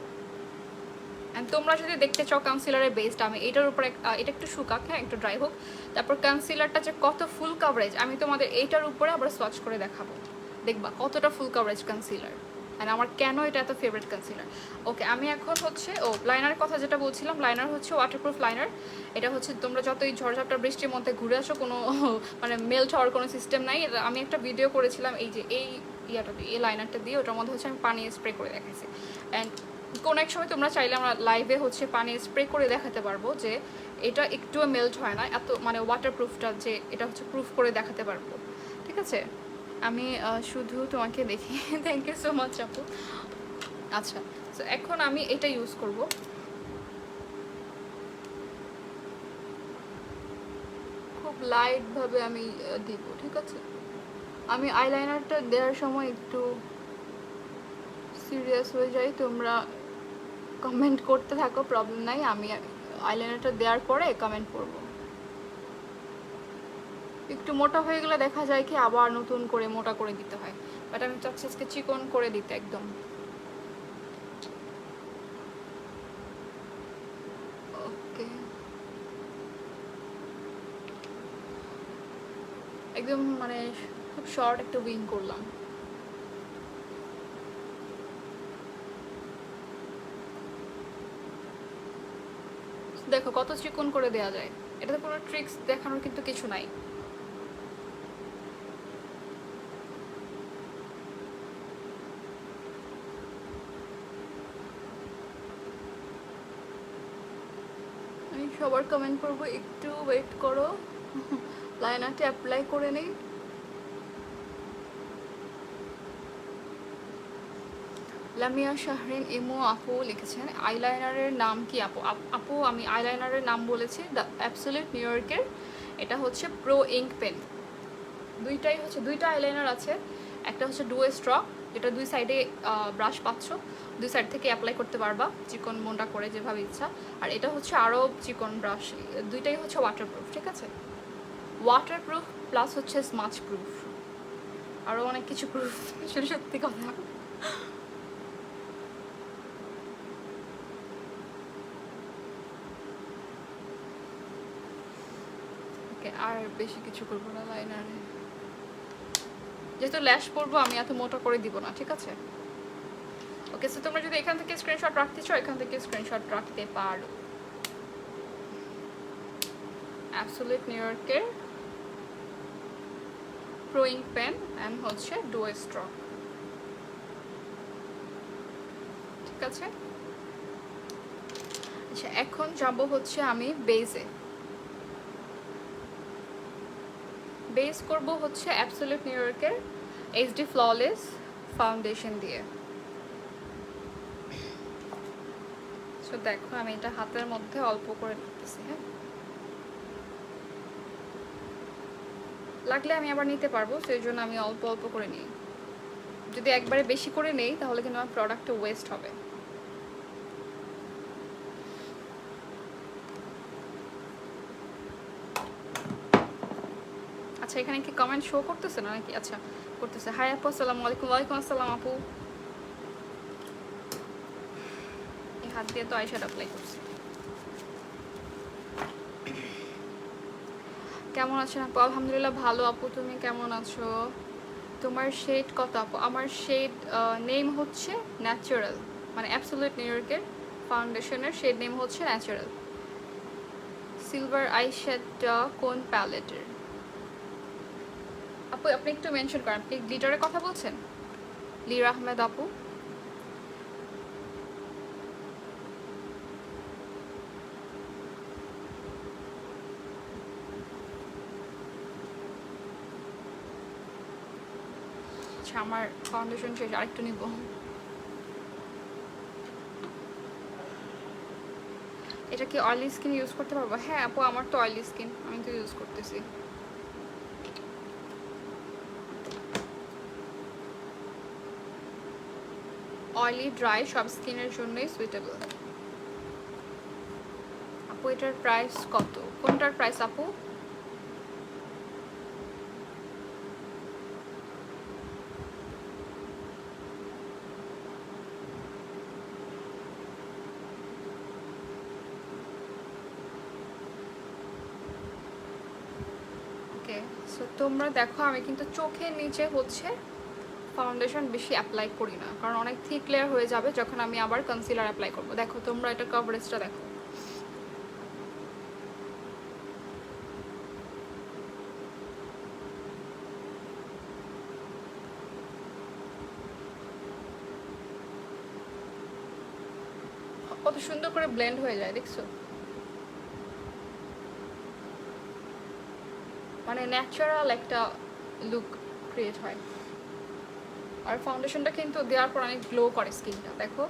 অ্যান্ড তোমরা যদি দেখতে চাও কনসিলারের বেসটা, আমি এটার উপরে এটা একটু শুকাক, হ্যাঁ একটু ড্রাই হোক, তারপর কনসিলারটা যে কত ফুল কাভারেজ আমি তোমাদের এইটার উপরে আবার সোয়াচ করে দেখাবো, দেখবা কতটা ফুল কাভারেজ কনসিলার, অ্যান্ড আমার কেন এটা এত ফেভারিট কনসিলার। ওকে, আমি এখন হচ্ছে লাইনারের কথা যেটা বলছিলাম, লাইনার হচ্ছে ওয়াটারপ্রুফ লাইনার। এটা হচ্ছে তোমরা যতই ঝড়ঝাপটা বৃষ্টির মধ্যে ঘুরে আসো, কোনো মানে মেল্ট হওয়ার কোনো সিস্টেম নাই। আমি একটা ভিডিও করেছিলাম এই যে এই ইয়াটা দিয়ে, এই লাইনারটা দিয়ে, ওটার মধ্যে হচ্ছে আমি পানি স্প্রে করে দেখাইছি। অ্যান্ড কোনো এক সময় তোমরা চাইলে আমরা লাইভে হচ্ছে পানি স্প্রে করে দেখাতে পারবো যে এটা একটুও মেল্ট হয় না, এত মানে ওয়াটারপ্রুফটা যে এটা হচ্ছে প্রুফ করে দেখাতে পারবো, ঠিক আছে? আমি শুধু তোমাকে দেখি, থ্যাংক ইউ সো মাচ আপু। আচ্ছা, তো এখন আমি এটা ইউজ করব, খুব লাইটভাবে আমি দিব, ঠিক আছে? আমি আইলাইনারটা দেওয়ার সময় একটু সিরিয়াস হয়ে যাই, তোমরা কমেন্ট করতে থাকো, প্রবলেম নাই, আমি আইলাইনারটা দেওয়ার পরে কমেন্ট করব। একটু মোটা হয়ে গেলে দেখা যায় কি আবার নতুন করে মোটা করে দিতে হয়, বাট আমি চাচ্ছি আজকে চিকন করে দিতে একদম। একদম মানে খুব শর্ট একটা উইং করলাম। দেখো কত চিকন করে দেওয়া যায়, এটাতে কোনো ট্রিক্স দেখানোর কিন্তু কিছু নাই। আমি সবার কমেন্ট করবো, একটু ওয়েট করো, লাইনারটা অ্যাপ্লাই করে নেই। লামিয়া শাহরিন ইমু আপু লিখেছেন আইলাইনারের নাম কি আপু? আপু আমি আইলাইনারের নাম বলেছি দ্য অ্যাবসলিউট নিউ ইয়র্কের, এটা হচ্ছে প্রো ইঙ্ক পেন। দুইটাই হচ্ছে, দুইটা আইলাইনার আছে, একটা হচ্ছে ডুও স্ট্রক, যেটা দুই সাইডে ব্রাশ পাচ্ছ, দুই সাইড থেকে অ্যাপ্লাই করতে পারবা চিকন মোন্ডা করে যেভাবে ইচ্ছা। আর এটা হচ্ছে আরও চিকন ব্রাশ, দুইটাই হচ্ছে ওয়াটারপ্রুফ, ঠিক আছে? ওয়াটারপ্রুফ প্লাস হচ্ছে স্মাচ প্রুফ, আরও অনেক কিছু প্রুফ, সত্যি কথা। আর বেশি কিছু করবো না লাইনারে, যেহেতু ল্যাশ পরবো আমি এত মোটা করে দিব না, ঠিক আছে? ওকে, সো তোমরা যদি এখান থেকে স্ক্রিনশট রাখতে চাও এখান থেকে স্ক্রিনশট রাখতে পারো। অ্যাবসলিউট নিউ ইয়র্কের প্রো ইঙ্ক পেন অ্যান্ড হচ্ছে ডুও স্ট্রক, ঠিক আছে? আচ্ছা, এখন যাবো হচ্ছে আমি বেজে। বেস করব হচ্ছে অ্যাবসলিউট নিউ ইয়র্কের এইচডি ফ্ললেস ফাউন্ডেশন দিয়ে। সো দেখো আমি এটা হাতের মধ্যে অল্প করে নিতেছি, হ্যাঁ? লাগলে আমি আবার নিতে পারবো, সেই জন্য আমি অল্প অল্প করে নিই। যদি একবারে বেশি করে নেই তাহলে কিন্তু আমার প্রোডাক্টটা ওয়েস্ট হবে। আচ্ছা, এখানে কি কমেন্ট শো করতেছে না নাকি? আচ্ছা, করতেছে। হাই আপু, আসসালামু আলাইকুম। ওয়ালাইকুম আসসালাম আপু। এই হাত দিয়ে তো আইশ্যাডো অ্যাপ্লাই করছি। কেমন আছেন আপু? আলহামদুলিল্লাহ ভালো আপু, তুমি কেমন আছো? তোমার শেড কত আপু? আমার শেড নেম হচ্ছে ন্যাচারাল, মানে অ্যাবসলিউট নিউ ইয়র্কের ফাউন্ডেশনের শেড নেম হচ্ছে ন্যাচারাল। সিলভার আই শেডটা কোন প্যালেটের আপু? আপনি একটু মেনশন করেন, আপনি গ্লিটারের কথা বলছেন? লিরা আহমেদ আপু, আচ্ছা আমার ফাউন্ডেশন শেষ, আরেকটু নিব। এটা কি অয়েলি স্কিন ইউজ করতে পারবো? হ্যাঁ আপু, আমার তো অয়েলি স্কিন, আমি তো ইউজ করতেছি। অয়েলি ড্রাই সব স্কিনের জন্যই সুইটেবল। আপু এটার প্রাইস কত? কোনটার প্রাইস আপু? ওকে, সো তোমরা দেখো আমি কিন্তু চোখের নিচে হচ্ছে ফাউন্ডেশন বেশি অ্যাপ্লাই করি না, কারণ অনেক থিক লেয়ার হয়ে যাবে যখন আমি আবার কনসিলার অ্যাপ্লাই করবো। দেখো তোমরা এটা কভারেজটা দেখো, কত সুন্দর করে ব্লেন্ড হয়ে যায়, দেখছো? মানে ন্যাচারাল একটা লুক ক্রিয়েট হয়। আর ফাউন্ডেশনটা কিন্তু দেওয়ার পর অনেক গ্লো করে স্কিনটা, দেখো।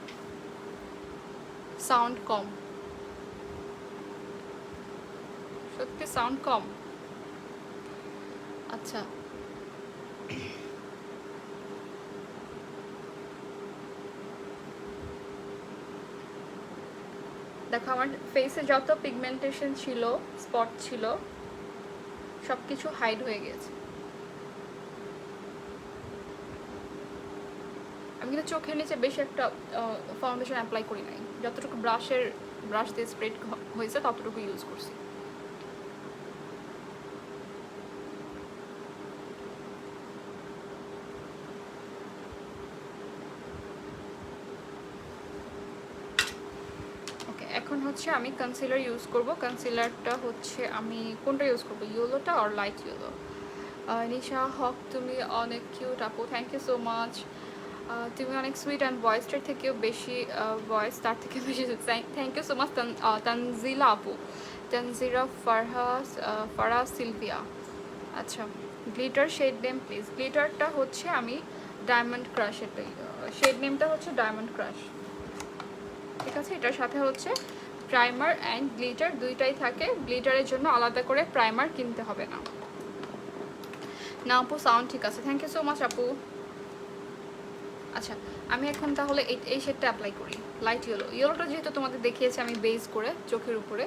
সাউন্ড কম, সত্যি সাউন্ড কম। আচ্ছা, দেখো আমার ফেসে যত পিগমেন্টেশন ছিল, স্পট ছিল, সব কিছু হাইড হয়ে গেছে। আমি কিন্তু চোখের নিচে বেশি একটা ফাউন্ডেশন অ্যাপ্লাই করি নাই, যতটুকু ব্রাশ দিয়ে স্প্রেড হয়েছে ততটুকু ইউজ করছি। হচ্ছে আমি কনসিলার ইউজ করব। কনসিলারটা হচ্ছে আমি কোনটা ইউজ করব, ইয়েলোটা আর লাইট ইয়েলো। নিশা হক তুমি অনেক কিউট আপু, থ্যাংক ইউ সো মাচ। তুমি অনেক সুইট অ্যান্ড ভয়েসটার থেকেও বেশি ভয়েস তার থেকে বেশি, thank you so much. Tanzila আপু, তানজিরা ফারহা সিলভিয়া। আচ্ছা, গ্লিটার শেড নেম প্লিজ। গ্লিটারটা হচ্ছে আমি ডায়মন্ড ক্রাশ, এটাই শেড নেমটা হচ্ছে ডায়মন্ড ক্রাশ, ঠিক আছে। এটার সাথে হচ্ছে প্রাইমার অ্যান্ড গ্লিটার দুইটাই থাকে। গ্লিটারের জন্য আলাদা করে প্রাইমার কিনতে হবে না। না আপু সাউন্ড ঠিক আছে, থ্যাংক ইউ সো মাচ আপু। আচ্ছা, আমি এখন তাহলে এই শেডটা অ্যাপ্লাই করি, লাইট ইয়েলো। ইয়েলোটা যেহেতু তোমাদের দেখিয়েছি আমি বেস করে চোখের উপরে,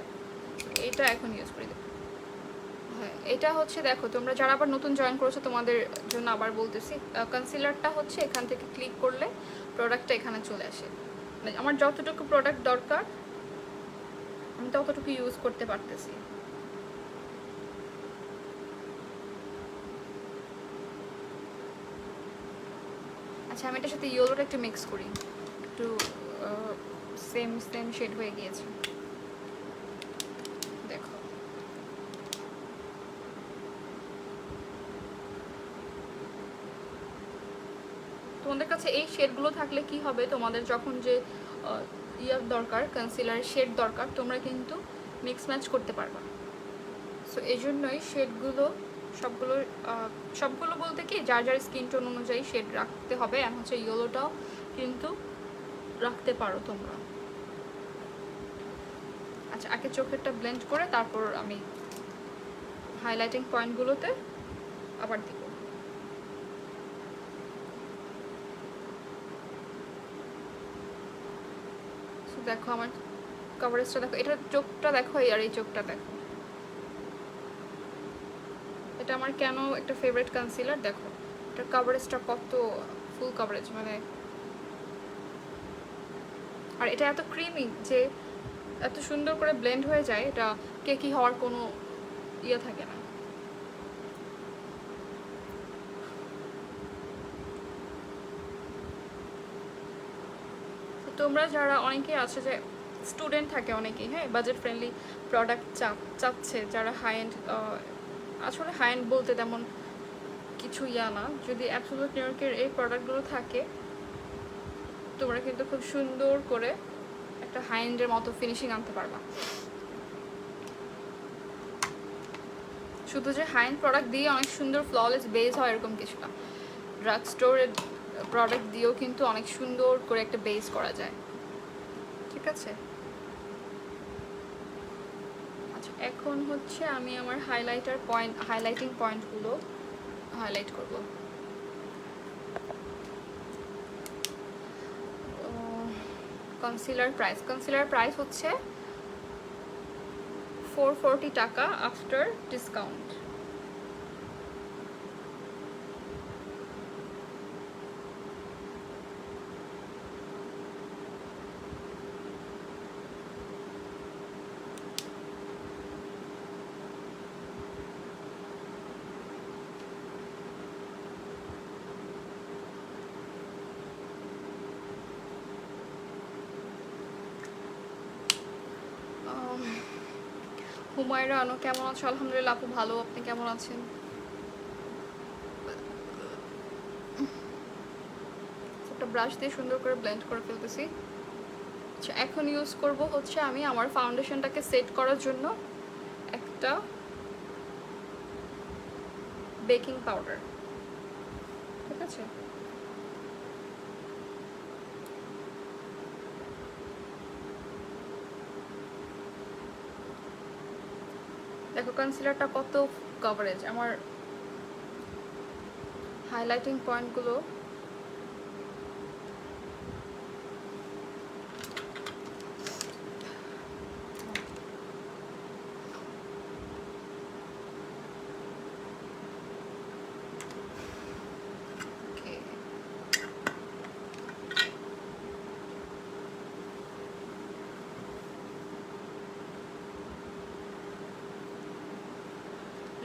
এটা এখন ইউজ করি। হ্যাঁ, এটা হচ্ছে দেখো তোমরা যারা আবার নতুন জয়েন করেছো তোমাদের জন্য আবার বলতেছি, কনসিলারটা হচ্ছে এখান থেকে ক্লিক করলে প্রোডাক্টটা এখানে চলে আসে। মানে আমার যতটুকু প্রোডাক্ট দরকার আমি ততটুকু ইউজ করতে পারতেছি। আচ্ছা, আমি এটার সাথে ইয়েলোটা একটু মিক্স করি, একটু সেম শেড হয়ে গিয়েছে দেখো। তোমাদের কাছে এই শেডগুলো থাকলে কি হবে, তোমাদের যখন যে ইয়ার দরকার, কনসিলারের শেড দরকার, তোমরা কিন্তু মিক্স ম্যাচ করতে পারবা। সো এই জন্যই শেডগুলো সবগুলো বলতে কি যার যার স্কিন টোন অনুযায়ী শেড রাখতে হবে। আর হচ্ছে ইয়েলোটাও কিন্তু রাখতে পারো তোমরা। আচ্ছা, আগে চোখেরটা ব্লেন্ড করে তারপর আমি হাইলাইটিং পয়েন্টগুলোতে আবার দিব। দেখো আমার কভারেজটা দেখো, এটা চোখটা দেখো আর এই চোখটা দেখো। এটা আমার কেন একটা ফেভারিট কনসিলার, দেখো এটার কভারেজটা কত ফুল কভারেজ, মানে আর এটা এত ক্রিমি যে এত সুন্দর করে ব্লেন্ড হয়ে যায়, এটা কেকি হওয়ার কোনো ইয়ে থাকে না। তোমরা যারা অনেকেই আছে যে স্টুডেন্ট থাকে অনেকেই, হ্যাঁ বাজেট ফ্রেন্ডলি প্রোডাক্ট চাচ্ছে, যারা হাই এন্ড, আসলে হাই এন্ড বলতে তেমন কিছু ইয়া না, যদি অ্যাবসোলিউট নিউ ইয়র্কের এই প্রোডাক্টগুলো থাকে তোমরা কিন্তু খুব সুন্দর করে একটা হাই এন্ডের মতো ফিনিশিং আনতে পারবা। শুধু যে হাই এন্ড প্রোডাক্ট দিয়ে অনেক সুন্দর ফ্ললেস বেস হয় এরকম কিছু না, ড্রাগ স্টোরের প্রোডাক্ট দিয়েও কিন্তু অনেক সুন্দর করে একটা বেস করা যায়, ঠিক আছে। আচ্ছা, এখন হচ্ছে আমি আমার হাইলাইটিং পয়েন্টগুলো হাইলাইট করব। কনসিলার প্রাইস হচ্ছে 440 টাকা আফটার ডিসকাউন্ট। হুমায়রা আনো কেমন আছো? আলহামদুলিল্লাহ আপু ভালো, আপনি কেমন আছেন? একটা ব্রাশ দিয়ে সুন্দর করে ব্লেন্ড করে ফেলতেছি। আচ্ছা, এখন ইউজ করব হচ্ছে আমি আমার ফাউন্ডেশনটাকে সেট করার জন্য একটা বেকিং পাউডার, ঠিক আছে। দেখো কনসিলারটা কত কভারেজ, আমার হাইলাইটিং পয়েন্টগুলো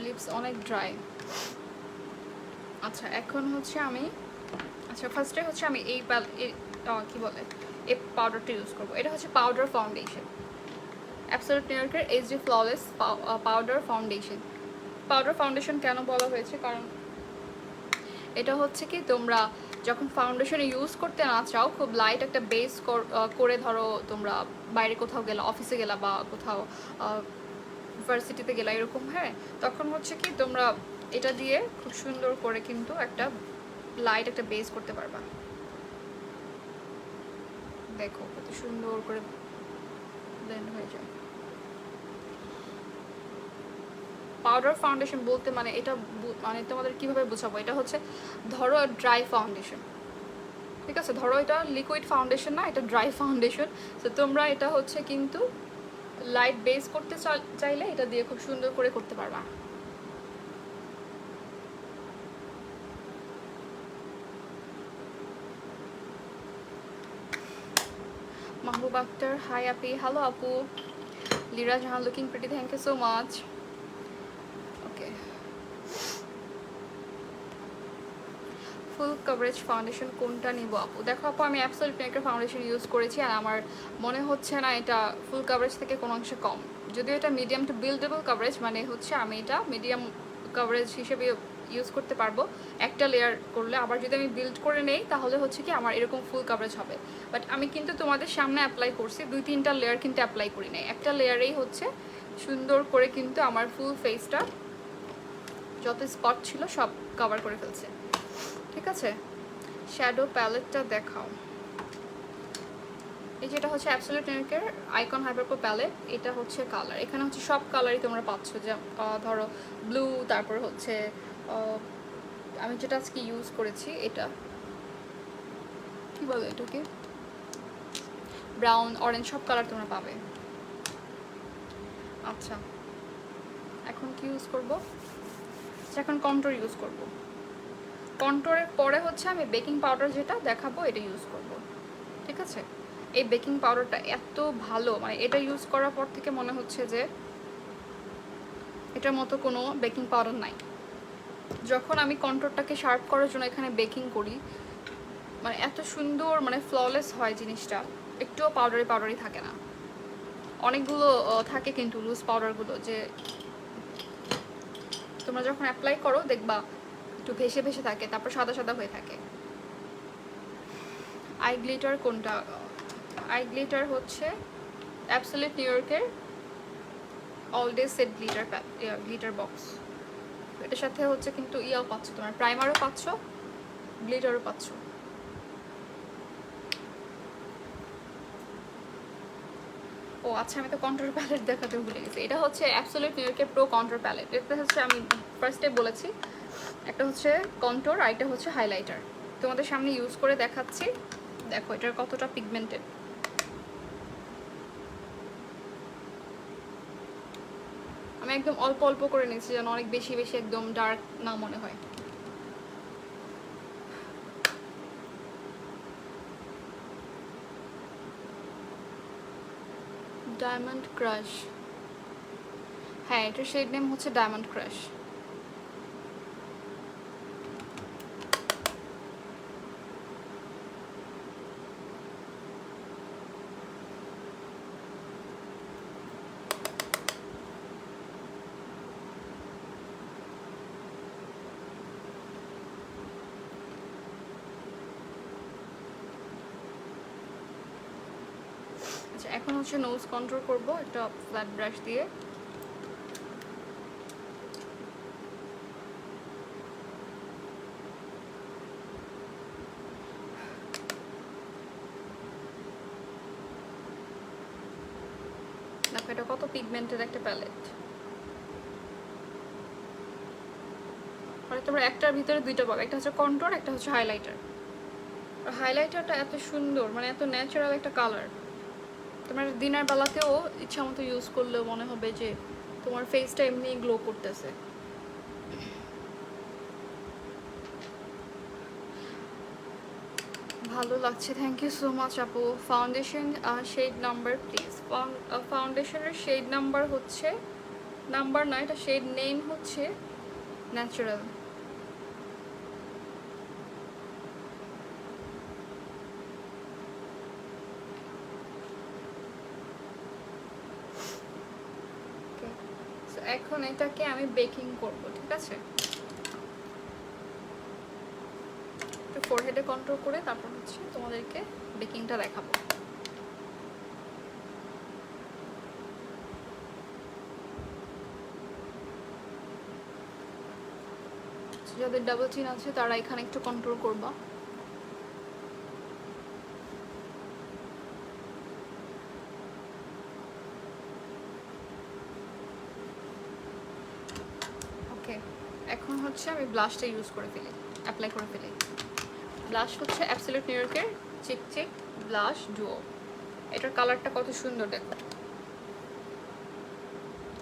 লিপস অনেক ড্রাই। আচ্ছা, এখন হচ্ছে আমি ফার্স্টে হচ্ছে আমি এই কি বলে এই পাউডারটা ইউজ করবো। এটা হচ্ছে পাউডার ফাউন্ডেশন, অ্যাবসলিউট নিউ ইয়র্কের HD flawless powder foundation. Powder foundation কেন বলা হয়েছে, কারণ এটা হচ্ছে কি তোমরা যখন ফাউন্ডেশন ইউজ করতে না চাও, খুব লাইট একটা বেস করে ধরো তোমরা বাইরে কোথাও গেলা, অফিসে গেলা বা কোথাও ইউনিভার্সিটিতে গেলা এরকম, হ্যাঁ, তখন হচ্ছে কি তোমরা এটা দিয়ে খুব সুন্দর করে কিন্তু একটা লাইট একটা বেস করতে পারবা। দেখো কত সুন্দর করে ব্লেন্ড হয়ে যায়। পাউডার ফাউন্ডেশন বলতে মানে এটা মানে তোমাদের কিভাবে বোঝাবো, এটা হচ্ছে ধরো ড্রাই ফাউন্ডেশন, ঠিক আছে, ধরো এটা লিকুইড ফাউন্ডেশন না, এটা ড্রাই ফাউন্ডেশন। তো তোমরা এটা হচ্ছে কিন্তু লাইট বেস করতে চাইলে এটা দিয়ে খুব সুন্দর করে করতে পারবা। মাহবুব আক্তার, হাই আপি, হ্যালো আপু। Lira Jahan, looking pretty, thank you so much. Okay, full coverage foundation কোনটা নিব আপু? দেখো আপু, আমি অ্যাবসলিউট মেকার ফাউন্ডেশন ইউজ করেছি আর আমার মনে হচ্ছে না এটা ফুল কভারেজ থেকে কোনো অংশে কম। যদিও এটা মিডিয়াম টু বিল্ডেবল কভারেজ, মানে হচ্ছে আমি এটা মিডিয়াম কভারেজ হিসেবে ইউজ করতে পারবো একটা লেয়ার করলে। আবার যদি আমি বিল্ড করে নেই তাহলে হচ্ছে কি আমার এরকম ফুল কভারেজ হবে। বাট আমি কিন্তু তোমাদের সামনে অ্যাপ্লাই করছি, 2-3টা লেয়ার কিন্তু অ্যাপ্লাই করি নাই, একটা লেয়ারেই হচ্ছে সুন্দর করে কিন্তু আমার ফুল ফেসটা যত স্পট ছিল সব কভার করে ফেলছে, ঠিক আছে। শ্যাডো প্যালেটটা দেখাও। এই যেটা হচ্ছে অ্যাবসলিউট নিউ ইয়র্কের আইকন হাইপারপো প্যালেট, এটা হচ্ছে কালার, এখানে হচ্ছে সব কালারই তোমরা পাচ্ছ, যে ধরো ব্লু, তারপর হচ্ছে আমি যেটা আজকে ইউজ করেছি এটা কি বলে এটাকে, ব্রাউন, অরেঞ্জ, সব কালার তোমরা পাবে। আচ্ছা, এখন কি ইউজ করব? এখন কন্ট্রোর ইউজ করব। কন্ট্রোরের পরে হচ্ছে আমি বেকিং পাউডার যেটা দেখাবো এটা ইউজ করব, ঠিক আছে। এই বেকিং পাউডারটা এত ভালো, মানে এটা ইউজ করার পর থেকে মনে হচ্ছে যে এটার মতো কোনো বেকিং পাউডার নাই। যখন আমি কন্ট্রোরটাকে শার্প করার জন্য এখানে বেকিং করি, মানে এত সুন্দর, মানে ফ্ললেস হয় জিনিসটা, একটুও পাউডারি থাকে না। অনেকগুলো থাকে কিন্তু লুজ পাউডারগুলো, যে তোমরা যখন অ্যাপ্লাই করো দেখবা একটু ভেসে ভেসে থাকে, তারপর সাদা সাদা হয়ে থাকে। আই গ্লিটার কোনটা? আই গ্লিটার হচ্ছে অ্যাবসলিউট নিউ ইয়র্কের all day set glitter box. এটার সাথে হচ্ছে কিন্তু ইয়াও পাচ্ছ, তোমার প্রাইমারও পাচ্ছ, গ্লিটারও পাচ্ছ। ও আচ্ছা, আমি তো কন্ট্রোর প্যালেট দেখাতে ভুলে গেছি। এটা হচ্ছে অ্যাবসলিউট নিউ ইয়র্কের প্রো কন্ট্রোর প্যালেট। এটা হচ্ছে আমি ফার্স্টে বলেছি, একটা হচ্ছে কন্ট্রোর আর একটা হচ্ছে হাইলাইটার। তোমাদের সামনে ইউজ করে দেখাচ্ছি, দেখো এটার কতটা পিগমেন্টেড। আমি একদম অল্প অল্প করে নিয়েছি যেন অনেক বেশি বেশি একদম ডার্ক না মনে হয়। ডায়মন্ড ক্রাশ, হ্যাঁ এটার শেড নেম হচ্ছে ডায়মন্ড ক্রাশ। আচ্ছা, এখন হচ্ছে নোজ কন্ট্রোল করব একটা ফ্ল্যাট ব্রাশ দিয়ে। দেখো এটা কত পিগমেন্টেড একটা প্যালেট। মানে তোমরা একটার ভিতরে দুইটা পাবে, একটা হচ্ছে কন্ট্রোর, একটা হচ্ছে হাইলাইটার। আর হাইলাইটারটা এত সুন্দর, মানে এত ন্যাচারাল একটা কালার, তোমার দিনের বেলাতেও ইচ্ছা মতো ইউজ করলেও মনে হবে যে তোমার ফেসটা এমনি গ্লো করতেছে। ভালো লাগছে, থ্যাংক ইউ সো মাচ আপু। Foundation shade number please. ফাউন্ডেশনের শেড নাম্বার হচ্ছে, নাম্বার না, এটা শেড নেম হচ্ছে ন্যাচারাল। এখন এটাকে আমি বেকিং করব, ঠিক আছে? একটু ফোরহেডে কন্ট্রোল করে তারপর হচ্ছে তোমাদেরকে বেকিংটা দেখাবো। যাদের ডাবল চিন আছে তারা এখানে একটু কন্ট্রোল করবা। ওকে, এখন হচ্ছে আমি ব্লাশটা ইউজ করে ফেলি, অ্যাপ্লাই করে ফেলি। ব্লাশ হচ্ছে অ্যাবসলিউট নিউ ইয়র্কের চিক চিক ব্লাশ ডুও। এটার কালারটা কত সুন্দর দেখো।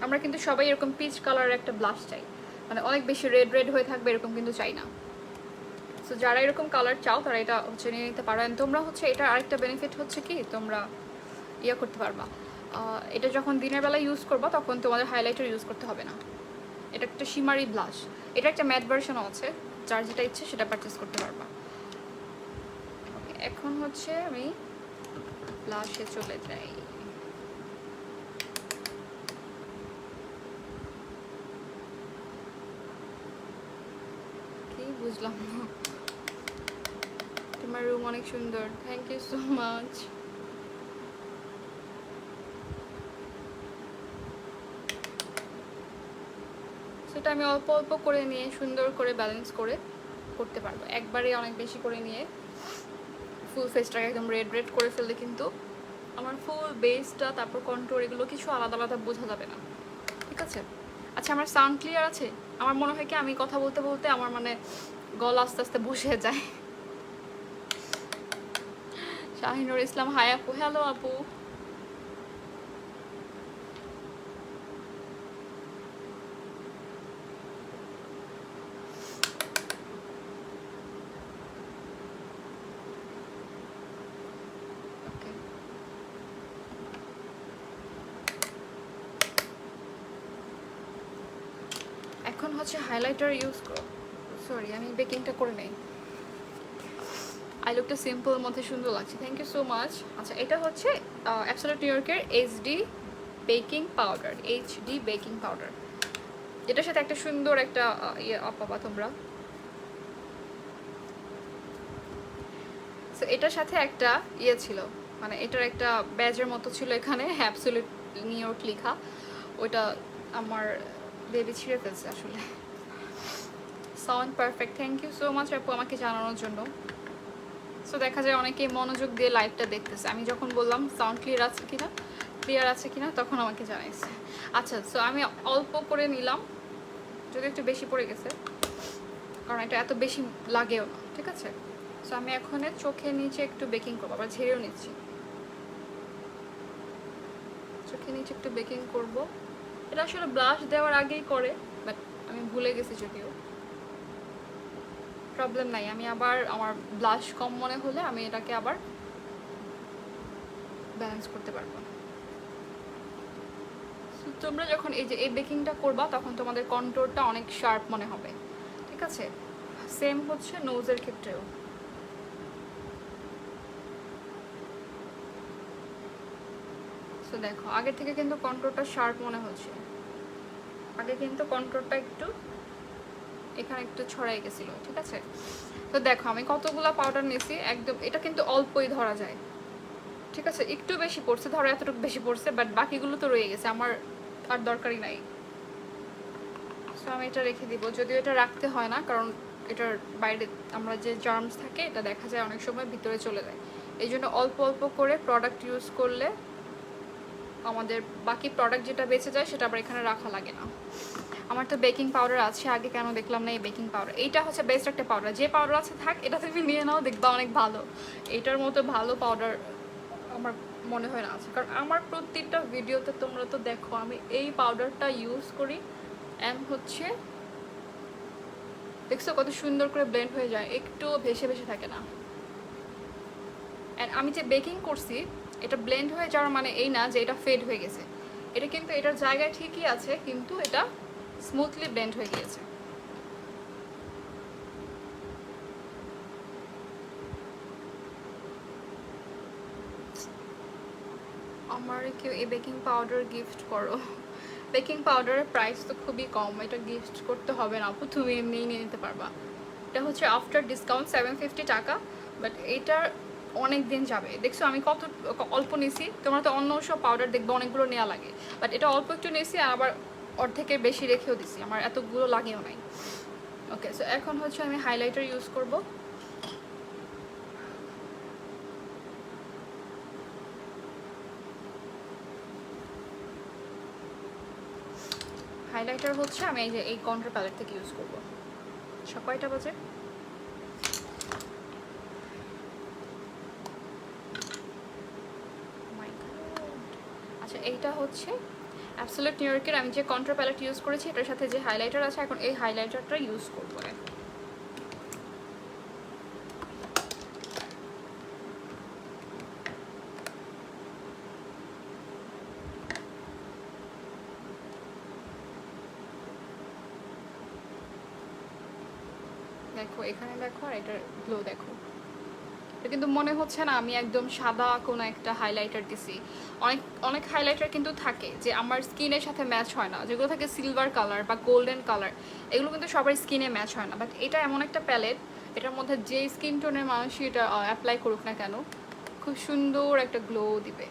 আমরা কিন্তু সবাই এরকম পিচ কালারের একটা ব্লাশ চাই, মানে অনেক বেশি রেড রেড হয়ে থাকবে এরকম কিন্তু চাই না। সো যারা এরকম কালার চাও তারা এটা হচ্ছে নিয়ে নিতে পারো। তোমরা হচ্ছে এটা আরেকটা বেনিফিট হচ্ছে কি, তোমরা ইয়ে করতে পারবা, এটা যখন দিনের বেলা ইউজ করবা তখন তোমাদের হাইলাইটার ইউজ করতে হবে না। এটা একটা শিমারি ব্লাশ, এটা একটা ম্যাট ভার্সনও আছে, যার যেটা ইচ্ছে সেটা পারচেস করতে পারবা। ওকে, এখন হচ্ছে আমি ব্লাশে চলে যাই। কি বুঝলাম না। তোমার রুম অনেক সুন্দর, থ্যাংক ইউ সো মাচ। সেটা আমি অল্প অল্প করে নিয়ে সুন্দর করে ব্যালেন্স করে করতে পারবো। একবারে অনেক বেশি করে নিয়ে ফুল ফেসটাকে একদম রেড রেড করে ফেললে কিন্তু আমার ফুল বেসটা তারপর কন্ট্রোল এগুলো কিছু আলাদা আলাদা বোঝা যাবে না, ঠিক আছে? আচ্ছা, আমার সাউন্ড ক্লিয়ার আছে? আমার মনে হয় কি আমি কথা বলতে বলতে আমার মানে গলা আস্তে আস্তে বসে যায়। শাহিনুর ইসলাম, হাই আপু। হ্যালো আপু। এখন হচ্ছে হাইলাইটার ইউজ করো। সরি, আমি বেকিংটা করে নেই। আই লুকটা সিম্পল মধ্যে সুন্দর লাগছে, থ্যাংক ইউ সো মাচ। আচ্ছা, এটা হচ্ছে অ্যাবসলিউট নিউ ইয়র্কের HD baking powder, HD baking powder. এটার সাথে একটা সুন্দর একটা ইয়ে পাবা তোমরা। সো এটার সাথে একটা ইয়ে ছিল, মানে এটার একটা ব্যাজের মতো ছিল এখানে অ্যাবসলিউট নিউ ইয়র্ক লেখা। ওইটা আমার বেবি ছিঁড়ে ফেলছে আসলে। Sound perfect, thank you so much আপু আমাকে জানানোর জন্য। সো দেখা যায় অনেকেই মনোযোগ দিয়ে লাইভটা দেখতেছে। আমি যখন বললাম সাউন্ড ক্লিয়ার আছে কিনা তখন আমাকে জানাইছে। আচ্ছা, সো আমি অল্প করে নিলাম, যদি একটু বেশি পড়ে গেছে, কারণ এটা এত বেশি লাগেও না, ঠিক আছে? সো আমি এখন চোখের নিচে একটু বেকিং করবো, আবার ঝেড়েও নিচ্ছি। চোখের নিচে একটু বেকিং করব। এটা আসলে ব্লাশ দেওয়ার আগেই করে, বাট আমি ভুলে গেছি যদিও। প্রবলেম নাই, আমি আবার আমার ব্লাশ কম মনে হলে আমি এটাকে আবার ব্যালেন্স করতে পারবো। তোমরা যখন এই যে এই বেকিংটা করবা তখন তোমাদের কন্ট্রোলটা অনেক শার্প মনে হবে, ঠিক আছে? সেম হচ্ছে নোজের ক্ষেত্রেও। সো দেখো, আগে থেকে কিন্তু কন্ট্রোলটা শার্প মনে হচ্ছে। আগে কিন্তু কন্ট্রোলটা একটু এখানে একটু ছড়াই গেছিল, ঠিক আছে? তো দেখো আমি কতগুলা পাউডার নিয়েছি, একদম এটা কিন্তু অল্পই ধরা যায়, ঠিক আছে? একটু বেশি পড়ছে, ধরো এতটুকু বেশি পড়ছে, বাট বাকিগুলো তো রয়ে গেছে, আমার আর দরকারই নাই। সো আমি এটা রেখে দিব, যদিও এটা রাখতে হয় না, কারণ এটার বাইরে আমরা যে জার্মস থাকে এটা দেখা যায় অনেক সময় ভিতরে চলে যায়। এই জন্য অল্প অল্প করে প্রোডাক্ট ইউজ করলে আমাদের বাকি প্রোডাক্ট যেটা বেঁচে যায় সেটা আবার এখানে রাখা লাগে না। আমার তো বেকিং পাউডার আছে, আগে কেন দেখলাম না এই বেকিং পাউডার? এইটা হচ্ছে বেস্ট একটা পাউডার, যে পাউডার আছে থাক, এটা তুমি নিয়ে নাও, দেখবা অনেক ভালো। এটার মতো ভালো পাউডার আমার মনে হয় না আছে, কারণ আমার প্রত্যেকটা ভিডিওতে তোমরা তো দেখো আমি এই পাউডারটা ইউজ করি। অ্যান্ড হচ্ছে দেখছো কত সুন্দর করে ব্লেন্ড হয়ে যায়, একটু ভেসে ভেসে থাকে না। অ্যান্ড আমি যে বেকিং করছি এটা ব্লেন্ড হয়ে যাওয়ার মানে এই না যে এটা ফেড হয়ে গেছে, এটা কিন্তু এটার জায়গায় ঠিকই আছে, কিন্তু এটা স্মুথলি ব্লেন্ড হয়ে গিয়েছে। আমার কেউ এই বেকিং পাউডার গিফট করো, বেকিং পাউডারের প্রাইস তো খুবই কম, এটা গিফট করতে হবে না আপু, তুমি এমনিই নিয়ে নিতে পারবা। এটা হচ্ছে আফটার ডিসকাউন্ট 750 টাকা, বাট এটার অনেক দিন যাবে। দেখছো আমি কত অল্প নিয়েছি, তোমরা তো অন্য সব পাউডার দেখবে অনেকগুলো নেওয়া লাগে, বাট এটা অল্প একটু নিয়েছি আর আবার অর্ধেকের বেশি রেখেও দিছি, আমার এতগুলো লাগেও নাই। ওকে, সো এখন হচ্ছে আমি হাইলাইটার ইউজ করব। হাইলাইটার হচ্ছে আমি এই যে এই কন্ট্রা প্যালেট থেকে ইউজ করব। কয়টা বাজে? আচ্ছা, এইটা হচ্ছে অ্যাবসোলিউট নিউ ইয়র্কের আমি যে কন্ট্রা প্যালেট ইউজ করেছি এটার সাথে যে হাইলাইটার আছে, এখন এই হাইলাইটারটা ইউজ করবো। দেখো এখানে দেখো, আর এটার গ্লো দেখো, এটা কিন্তু মনে হচ্ছে না আমি একদম সাদা কোনো একটা হাইলাইটার দিছি। অনেক অনেক হাইলাইটার কিন্তু থাকে যে আমার স্কিনের সাথে ম্যাচ হয় না, যেগুলো থাকে সিলভার কালার বা গোল্ডেন কালার, এগুলো কিন্তু সবার স্কিনে ম্যাচ হয় না। বাট এটা এমন একটা প্যালেট, এটার মধ্যে যে স্কিন টোনের মানুষই এটা অ্যাপ্লাই করুক না কেন খুব সুন্দর একটা গ্লো দিবে।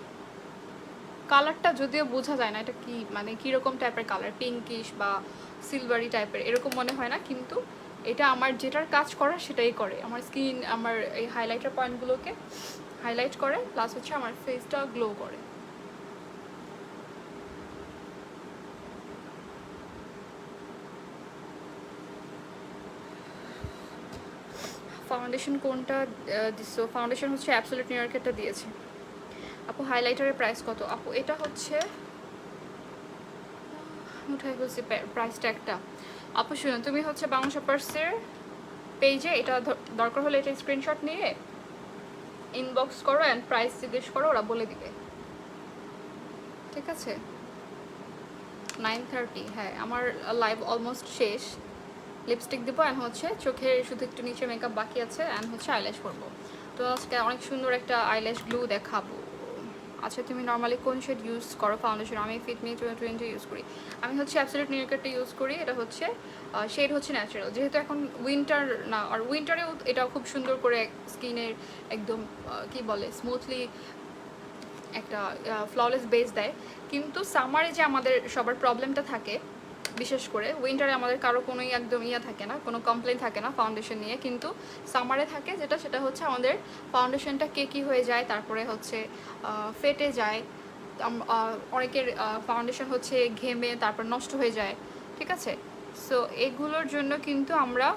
কালারটা যদিও বোঝা যায় না এটা কি, মানে কীরকম টাইপের কালার, পিঙ্কিশ বা সিলভারি টাইপের এরকম মনে হয় না, কিন্তু এটা আমার যেটার কাজ করার সেটাই করে। আমার স্কিন, আমার এই হাইলাইটার পয়েন্টগুলোকে হাইলাইট করে, প্লাস হচ্ছে আমার ফেসটা গ্লো করে। ফাউন্ডেশন কোনটা দিছো? ফাউন্ডেশন হচ্ছে অ্যাবসোলিউট নিউ ইয়র্কেরটা দিয়েছে আপু। হাইলাইটারের প্রাইস কত আপু? এটা হচ্ছে উঠাই বলছি প্রাইসটা একটা। আপু শুনুন, তুমি হচ্ছে বাংলা শপার্সের পেজে এটা দরকার হলে এটা স্ক্রিনশট নিয়ে ইনবক্স করো অ্যান্ড প্রাইস জিজ্ঞেস করো, ওরা বলে দিবে, ঠিক আছে? 9:30, হ্যাঁ আমার লাইভ অলমোস্ট শেষ। লিপস্টিক দেবো অ্যান্ড হচ্ছে চোখের শুধু একটু নিচে মেকআপ বাকি আছে, অ্যান্ড হচ্ছে আইল্যাশ করবো। তো আজকে অনেক সুন্দর একটা আইল্যাশ গ্লু দেখাবো। আচ্ছা, তুমি নর্মালি কোন শেড ইউজ করো ফাউন্ডেশন? আমি ফিটমি 2020 ইউজ করি। আমি হচ্ছে অ্যাবসলিউট নিউ ইয়র্কারটা ইউজ করি। এটা হচ্ছে শেড হচ্ছে ন্যাচারাল, যেহেতু এখন উইন্টার না, আর উইন্টারেও এটা খুব সুন্দর করে স্কিনের একদম কি বলে স্মুথলি একটা ফ্ললেস বেস দেয়। কিন্তু সামারে যে আমাদের সবার প্রবলেমটা থাকে, বিশেষ করে উইন্টারে আমাদের কারো কোনোই একদম থাকে না, কোনো কমপ্লেন থাকে না ফাউন্ডেশন নিয়ে, কিন্তু সামারে থাকে যেটা, সেটা হচ্ছে আমাদের ফাউন্ডেশনটা কেকি হয়ে যায়, তারপরে হচ্ছে ফেটে যায়, অনেকের ফাউন্ডেশন হচ্ছে ঘেমে তারপর নষ্ট হয়ে যায়, ঠিক আছে? সো এগুলোর জন্য কিন্তু আমরা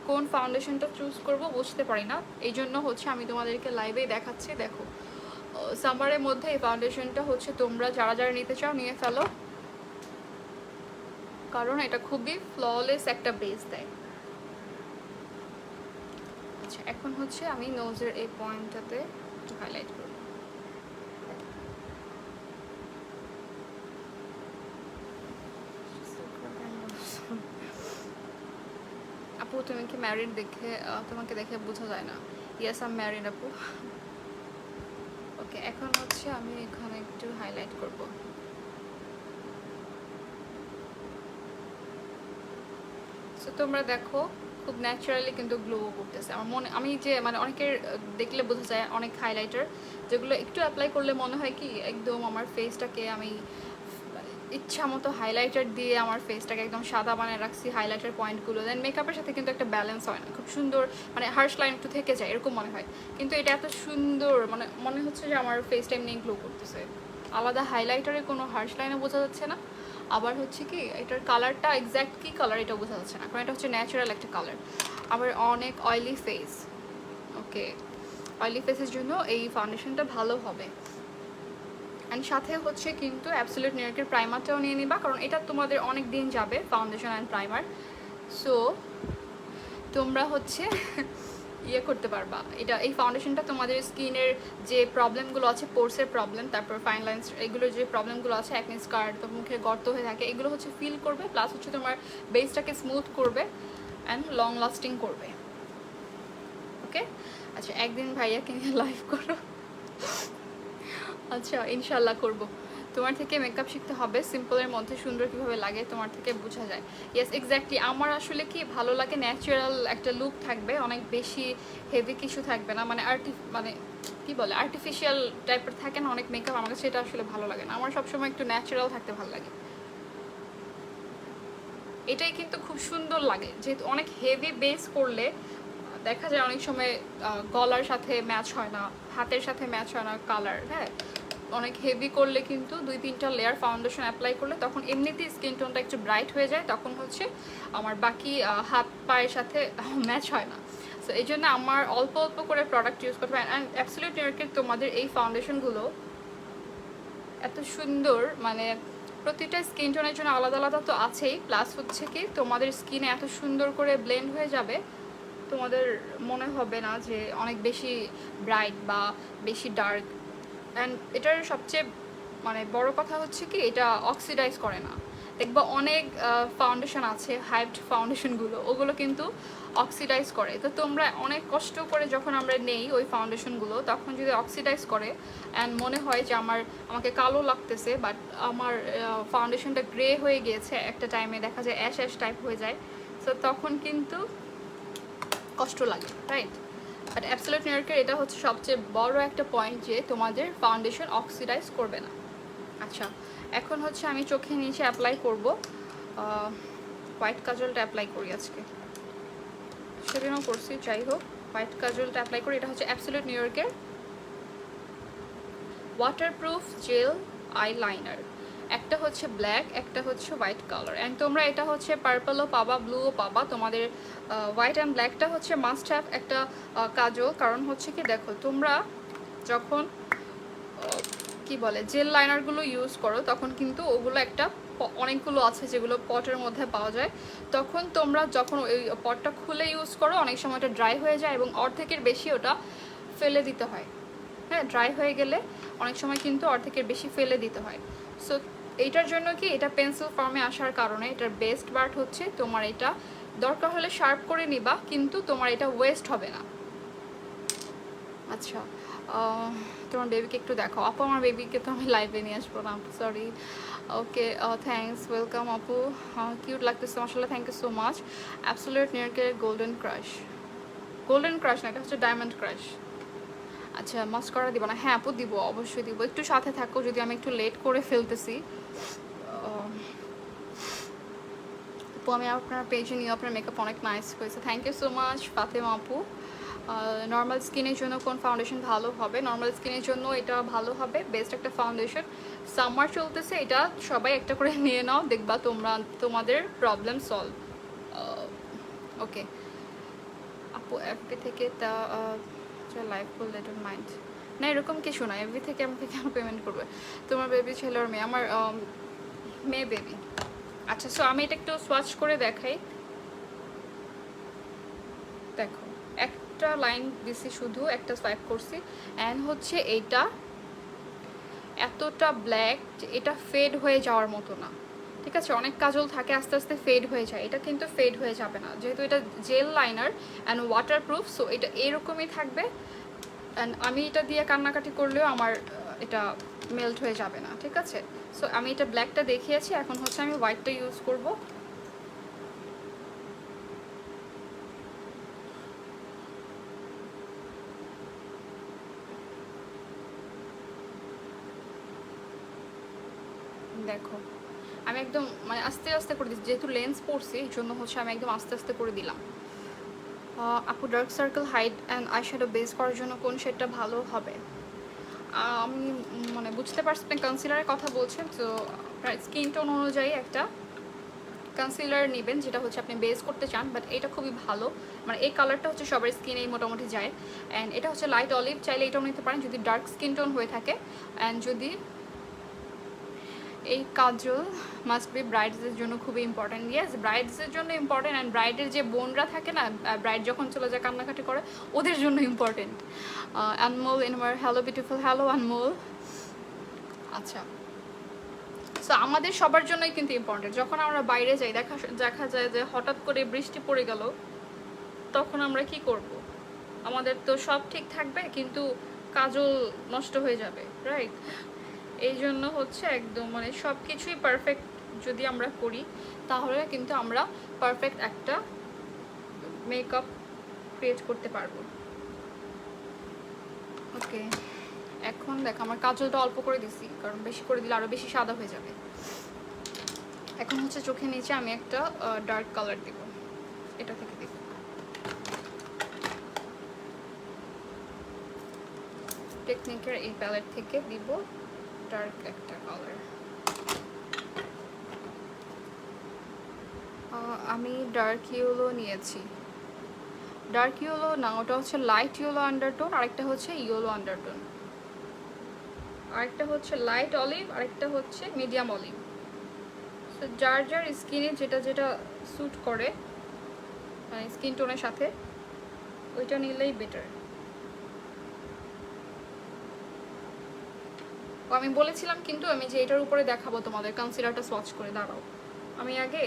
কোন ফাউন্ডেশনটা চুজ করব বুঝতে পারি না, এই জন্য হচ্ছে আমি তোমাদেরকে লাইভেই দেখাচ্ছি। দেখো সামারের মধ্যে এই ফাউন্ডেশনটা হচ্ছে তোমরা যারা যারা নিতে চাও নিয়ে ফেলো, কারণ এটা খুবই ফ্ললেস একটা বেস দেয়। আচ্ছা, এখন হচ্ছে আমি নোজের এই পয়েন্টটাতে একটু হাইলাইট করব। আপু তুমি কি ম্যারিড? দেখে তোমাকে দেখে বোঝা যায় না। ইয়েস আই এম ম্যারিড আপু। ওকে, এখন হচ্ছে আমি এখানে একটু হাইলাইট করব। সো তোমরা দেখো খুব ন্যাচারালি কিন্তু গ্লো করতেছে আমার মনে। আমি যে মানে অনেকের দেখলে বোঝা যায় অনেক হাইলাইটার যেগুলো একটু অ্যাপ্লাই করলে মনে হয় কি একদম আমার ফেসটাকে আমি ইচ্ছা মতো হাইলাইটার দিয়ে আমার ফেসটাকে একদম সাদা বানিয়ে রাখছি, হাইলাইটার পয়েন্টগুলো, দেন মেকআপের সাথে কিন্তু একটা ব্যালেন্স হয় না, খুব সুন্দর মানে হার্শ লাইন একটু থেকে যায় এরকম মনে হয়। কিন্তু এটা এত সুন্দর মানে মনে হচ্ছে যে আমার ফেসটা এমনি গ্লো করতেছে। আলাদা হাইলাইটারে কোনো হার্শ লাইনে বোঝা যাচ্ছে না, আবার হচ্ছে কি এটার কালারটা এক্স্যাক্ট কী কালার এটা বোঝা যাচ্ছে না, কারণ এটা হচ্ছে ন্যাচারাল একটা কালার। আবার অনেক অয়েলি ফেস, ওকে অয়েলি ফেসের জন্য এই ফাউন্ডেশনটা ভালো হবে। অ্যান্ড সাথে হচ্ছে কিন্তু অ্যাবসলিউট নিউ ইয়র্কের প্রাইমারটাও নিয়ে নিবা, কারণ এটা তোমাদের অনেক দিন যাবে ফাউন্ডেশন অ্যান্ড প্রাইমার। সো তোমরা হচ্ছে ইয়ে করতে পারবা, এটা এই ফাউন্ডেশনটা তোমাদের স্কিনের যে প্রবলেমগুলো আছে, পোর্সের প্রবলেম, তারপর ফাইন লাইন্স, এগুলোর যে প্রবলেমগুলো আছে, অ্যাকনে স্কার, তো মুখে গর্ত হয়ে থাকে, এগুলো হচ্ছে ফিল করবে, প্লাস হচ্ছে তোমার বেসটাকে স্মুথ করবে অ্যান্ড লং লাস্টিং করবে। ওকে, আচ্ছা একদিন ভাইয়াকে নিয়ে লাইভ করো। আচ্ছা ইনশাল্লাহ করব। তোমার থেকে মেকআপ শিখতে হবে, সিম্পলের মধ্যে সুন্দর কীভাবে লাগে তোমার থেকে বোঝা যায়। ইয়েস এক্স্যাক্টলি, আমার আসলে কি ভালো লাগে ন্যাচারাল একটা লুক থাকবে, অনেক বেশি হেভি কিছু থাকবে না, মানে মানে কি বলে আর্টিফিশিয়াল টাইপের থাকে না অনেক মেকআপ, আমার কাছে সেটা আসলে ভালো লাগে না, আমার সবসময় একটু ন্যাচারাল থাকতে ভালো লাগে। এটাই কিন্তু খুব সুন্দর লাগে, যেহেতু অনেক হেভি বেস করলে দেখা যায় অনেক সময় গলার সাথে ম্যাচ হয় না, হাতের সাথে ম্যাচ হয় না কালার। হ্যাঁ, অনেক হেভি করলে কিন্তু 2-3টা লেয়ার ফাউন্ডেশন অ্যাপ্লাই করলে তখন এমনিতেই স্কিন টোনটা একটু ব্রাইট হয়ে যায়, তখন হচ্ছে আমার বাকি হাত পায়ের সাথে ম্যাচ হয় না। সো এই জন্য আমার অল্প অল্প করে প্রোডাক্ট ইউজ করতে হয়। অ্যান্ড অ্যাবসলিউট নিউইয়র্কের তোমাদের এই ফাউন্ডেশনগুলো এত সুন্দর, মানে প্রতিটা স্কিন টোনের জন্য আলাদা আলাদা তো আছেই, প্লাস হচ্ছে কি তোমাদের স্কিনে এত সুন্দর করে ব্লেন্ড হয়ে যাবে, তোমাদের মনে হবে না যে অনেক বেশি ব্রাইট বা বেশি ডার্ক। অ্যান্ড এটার সবচেয়ে মানে বড় কথা হচ্ছে কি এটা অক্সিডাইজ করে না। দেখবো অনেক ফাউন্ডেশন আছে, হাইপড ফাউন্ডেশনগুলো, ওগুলো কিন্তু অক্সিডাইজ করে। তো তোমরা অনেক কষ্ট করে যখন আমরা নেই ওই ফাউন্ডেশনগুলো, তখন যদি অক্সিডাইজ করে অ্যান্ড মনে হয় যে আমাকে কালো লাগতেছে, বাট আমার ফাউন্ডেশনটা গ্রে হয়ে গিয়েছে, একটা টাইমে দেখা যায় অ্যাশ অ্যাশ টাইপ হয়ে যায়, সো তখন কিন্তু কষ্ট লাগে, রাইট? বাট অ্যাবসলিউট নিউইয়র্কের এটা হচ্ছে সবচেয়ে বড় একটা পয়েন্ট যে তোমাদের ফাউন্ডেশন অক্সিডাইজ করবে না। আচ্ছা, এখন হচ্ছে আমি চোখে নিচে অ্যাপ্লাই করব হোয়াইট কাজলটা অ্যাপ্লাই করি আজকে, সেদিনও করছি, যাই হোক হোয়াইট কাজলটা অ্যাপ্লাই করি। এটা হচ্ছে অ্যাবসলিউট নিউইয়র্কের ওয়াটারপ্রুফ জেল আইলাইনার, একটা হচ্ছে ব্ল্যাক, একটা হচ্ছে হোয়াইট কালার। অ্যান্ড তোমরা এটা হচ্ছে পার্পলও পাবা, ব্লুও পাবা। তোমাদের হোয়াইট অ্যান্ড ব্ল্যাকটা হচ্ছে মাস্ট হ্যাভ একটা কাজল, কারণ হচ্ছে কি দেখো তোমরা যখন কি বলে জেল লাইনারগুলো ইউজ করো তখন কিন্তু ওগুলো একটা অনেকগুলো আছে যেগুলো পটের মধ্যে পাওয়া যায়, তখন তোমরা যখন ওই পটটা খুলে ইউজ করো অনেক সময় ওটা ড্রাই হয়ে যায় এবং অর্ধেকের বেশি ওটা ফেলে দিতে হয়। হ্যাঁ, ড্রাই হয়ে গেলে অনেক সময় কিন্তু অর্ধেকের বেশি ফেলে দিতে হয়। সো এইটার জন্য কি এটা পেন্সিল ফর্মে আসার কারণে এটার বেস্ট পার্ট হচ্ছে তোমার এটা দরকার হলে শার্প করে নিবা, কিন্তু তোমার এটা ওয়েস্ট হবে না। আচ্ছা, তোমার বেবিকে একটু দেখো আপু, আমার বেবিকে তো আমি লাইভে নিয়ে আসবো না, সরি। ওকে, থ্যাংকস, ওয়েলকাম আপু, কিউট লাগতেছে মাশাআল্লাহ, thank you so much. Absolute নিউইয়র্কের গোল্ডেন ক্রাশ, গোল্ডেন ক্রাশ না, এটা হচ্ছে ডায়মন্ড ক্রাশ। আচ্ছা, মাস্কারা দিব না? হ্যাঁ আপু দিব, অবশ্যই দিব, একটু সাথে থাকো, যদি আমি একটু লেট করে ফেলতেছি। আপু আমি আপনার পেজে নিয়ে আপনার মেকআপ অনেক নাইস হয়েছে, thank you so much Fatema আপু। নর্মাল স্কিনের জন্য কোন ফাউন্ডেশন ভালো হবে? নর্মাল স্কিনের জন্য এটা ভালো হবে, বেস্ট একটা ফাউন্ডেশন। সামার চলতেছে, এটা সবাই একটা করে নিয়ে নাও, দেখবা তোমাদের প্রবলেম সলভ। ওকে আপু, এফবি থেকে তা লাইভ করলে ডোন্ট মাইন্ড না, এরকম কিছু না, এফবি থেকে আমাকে কেন পেমেন্ট করবে? তোমার বেবি ছেলে আর মেয়ে? আমার মেয়ে বেবি। আচ্ছা, সো আমি এটা একটু সোয়াচ করে দেখাই, দেখো একটা লাইন দিছি, শুধু একটা সোয়াইপ করছি, অ্যান্ড হচ্ছে এইটা এতটা ব্ল্যাক যে এটা ফেড হয়ে যাওয়ার মতো না, ঠিক আছে? অনেক কাজল থাকে আস্তে আস্তে ফেড হয়ে যায়, এটা কিন্তু ফেড হয়ে যাবে না, যেহেতু এটা gel liner and waterproof, so এটা এরকমই থাকবে। অ্যান্ড আমি এটা দিয়ে কান্নাকাটি করলেও আমার এটা মেল্ট হয়ে যাবে না, ঠিক আছে? সো আমি এটা ব্ল্যাকটা দেখিয়েছি, এখন হচ্ছে আমি হোয়াইটটা ইউজ করব। দেখো আমি একদম মানে আস্তে আস্তে করে দিচ্ছি, যেহেতু লেন্স পড়ছি এই জন্য হচ্ছে আমি একদম আস্তে আস্তে করে দিলাম। আপু, dark circle hide and eyeshadow base করার জন্য কোন শেডটা ভালো হবে? আমি মানে বুঝতে পারছি আপনি কনসিলারের কথা বলছেন, তো স্কিন টোন অনুযায়ী একটা কনসিলার নেবেন যেটা হচ্ছে আপনি বেস করতে চান, বাট এটা খুবই ভালো, মানে এই কালারটা হচ্ছে সবার স্কিনেই মোটামুটি যায়। অ্যান্ড এটা হচ্ছে লাইট অলিভ, চাইলে এটাও নিতে পারেন যদি ডার্ক স্কিন টোন হয়ে থাকে। অ্যান্ড যদি এই কাজল মাস্ট বি ব্রাইডসদের জন্য খুবই ইম্পর্টেন্ট। ইয়েস, ব্রাইডসদের জন্য ইম্পর্টেন্ট, অ্যান্ড ব্রাইডের যে বোনরা থাকে না, ব্রাইড যখন চলে যায় কান্নাকাটি করে, ওদের জন্য important. Anmol Inmar, hello beautiful, hello Anmol. আচ্ছা, সো আমাদের সবার জন্যই কিন্তু ইম্পর্টেন্ট। যখন আমরা বাইরে যাই দেখা যায় যে হঠাৎ করে বৃষ্টি পড়ে গেল, তখন আমরা কি করব? আমাদের তো সব ঠিক থাকবে কিন্তু কাজল নষ্ট হয়ে যাবে, রাইট? এই জন্য হচ্ছে একদম মানে সব কিছুই পারফেক্ট যদি আমরা করি তাহলে কিন্তু আমরা পারফেক্ট একটা মেকআপ ক্রিয়েট করতে পারবো। ওকে, এখন দেখ আমার কাজলটা অল্প করে দিছি, কারণ বেশি করে দিলে আরও বেশি সাদা হয়ে যাবে। এখন হচ্ছে চোখের নিচে আমি একটা ডার্ক কালার দেব, এটা থেকে দেব। টেকনিকের এই প্যালেট থেকে দিব ডার্ক একটা কালার। আমি ডার্ক ইয়েলো নিয়েছি, ডার্ক ইয়েলো না, ওটা হচ্ছে লাইট ইয়েলো আন্ডারটোন, আরেকটা হচ্ছে ইয়েলো আন্ডারটোন, আরেকটা হচ্ছে লাইট অলিভ, আরেকটা হচ্ছে মিডিয়াম অলিভ। তো যার যার স্কিনে যেটা যেটা স্যুট করে মানে স্কিন টোনের সাথে ওইটা নিলেই বেটার। আমি বলেছিলাম কিন্তু আমি যে এটার উপরে দেখাবো তোমাদের কনসিলারটা সোয়াচ করে, দাঁড়াও আমি আগে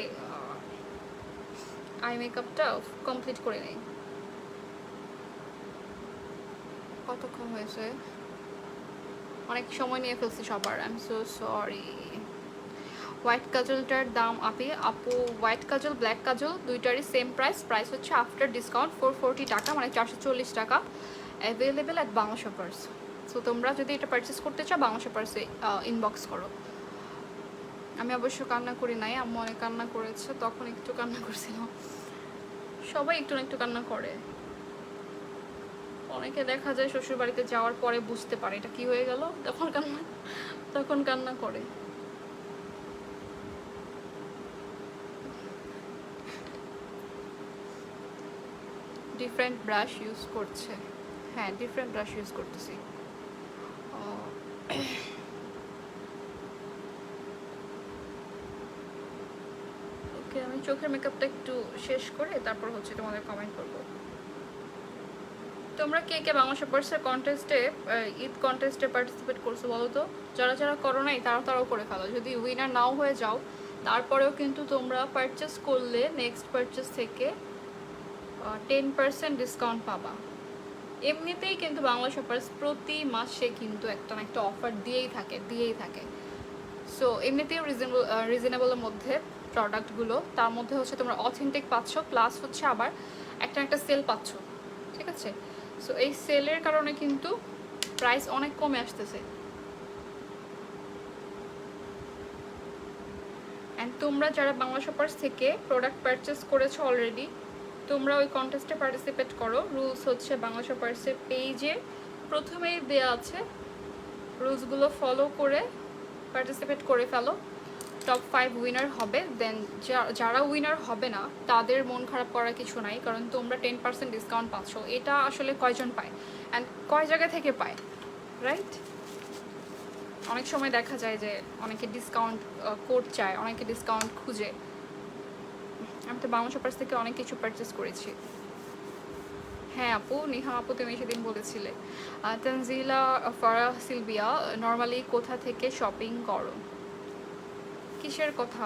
আই মেকআপটা কমপ্লিট করে নেই। কতক্ষণ হয়েছে, অনেক সময় নিয়ে ফেলছি সবার, I am so sorry. White কাজলটার দাম আপু হোয়াইট কাজল ব্ল্যাক কাজল দুইটারই সেম প্রাইস হচ্ছে আফটার ডিসকাউন্ট 440 টাকা, মানে 440 টাকা, অ্যাভেলেবেল অ্যাট বাংলা শপার্স। সো তোমরা যদি এটা পারচেস করতে চাও বাংলা শপার্সে ইনবক্স করো। আমি অবশ্য কান্না করি নাই, আম্মু অনেক কান্না করেছে, তখন একটু কান্না করছিলাম, সবাই একটু না একটু কান্না করে। অনেকে দেখা যায় শ্বশুর বাড়িতে যাওয়ার পরে বুঝতে পারে এটা কি হয়ে গেল, তখন কান্না করে। ডিফারেন্ট ব্রাশ ইউজ করছে, হ্যাঁ ডিফারেন্ট ব্রাশ ইউজ করতেছি। ওকে, আমি চোখের মেকআপটা একটু শেষ করে তারপর হচ্ছে তোমাদের কমেন্ট করব। তোমরা কে কে বাংলা শপার্সের কন্টেস্টে ঈদ কন্টেস্টে পার্টিসিপেট করছো বলো তো? যারা যারা করো নাই তারাও করে ফেলো, যদি উইনার নাও হয়ে যাও তারপরেও কিন্তু তোমরা পারচেস করলে নেক্সট পারচেস থেকে 10% ডিসকাউন্ট পাবা। এমনিতেই কিন্তু বাংলা শপার্স প্রতি মাসে কিন্তু একটা না একটা অফার দিয়েই থাকে। সো এমনিতেও রিজনেবলের মধ্যে প্রোডাক্টগুলো, তার মধ্যে হচ্ছে তোমরা অথেন্টিক পাচ্ছ, প্লাস হচ্ছে আবার একটা সেল পাচ্ছ, ঠিক আছে? সো এই সেলের কারণে কিন্তু প্রাইস অনেক কমে আসতেছে। অ্যান্ড তোমরা যারা বাংলা শপার্স থেকে প্রোডাক্ট পারচেস করেছো অলরেডি, তোমরা ওই কন্টেস্টে পার্টিসিপেট করো। রুলস হচ্ছে বাংলা শপার্সের পেজে প্রথমেই দেওয়া আছে, রুলসগুলো ফলো করে পার্টিসিপেট করে ফেলো, টপ 5 উইনার হবে। দেন যারা উইনার হবে না তাদের মন খারাপ করার কিছু নাই, কারণ তোমরা 10% ডিসকাউন্ট পাচ্ছ। এটা আসলে কয়জন পায় অ্যান্ড কয় জায়গা থেকে পায়, রাইট? অনেক সময় দেখা যায় যে অনেকে ডিসকাউন্ট কোড চায়, অনেকে ডিসকাউন্ট খুঁজে। আমি তো বাংলা শপার্স থেকে অনেক কিছু পারচেস করেছি। হ্যাঁ আপু, নেহা আপু তুমি সেদিন বলেছিলে। তানজিলা ফারাহ সিলভিয়া, নর্মালি কোথা থেকে শপিং করো? কিসের কথা?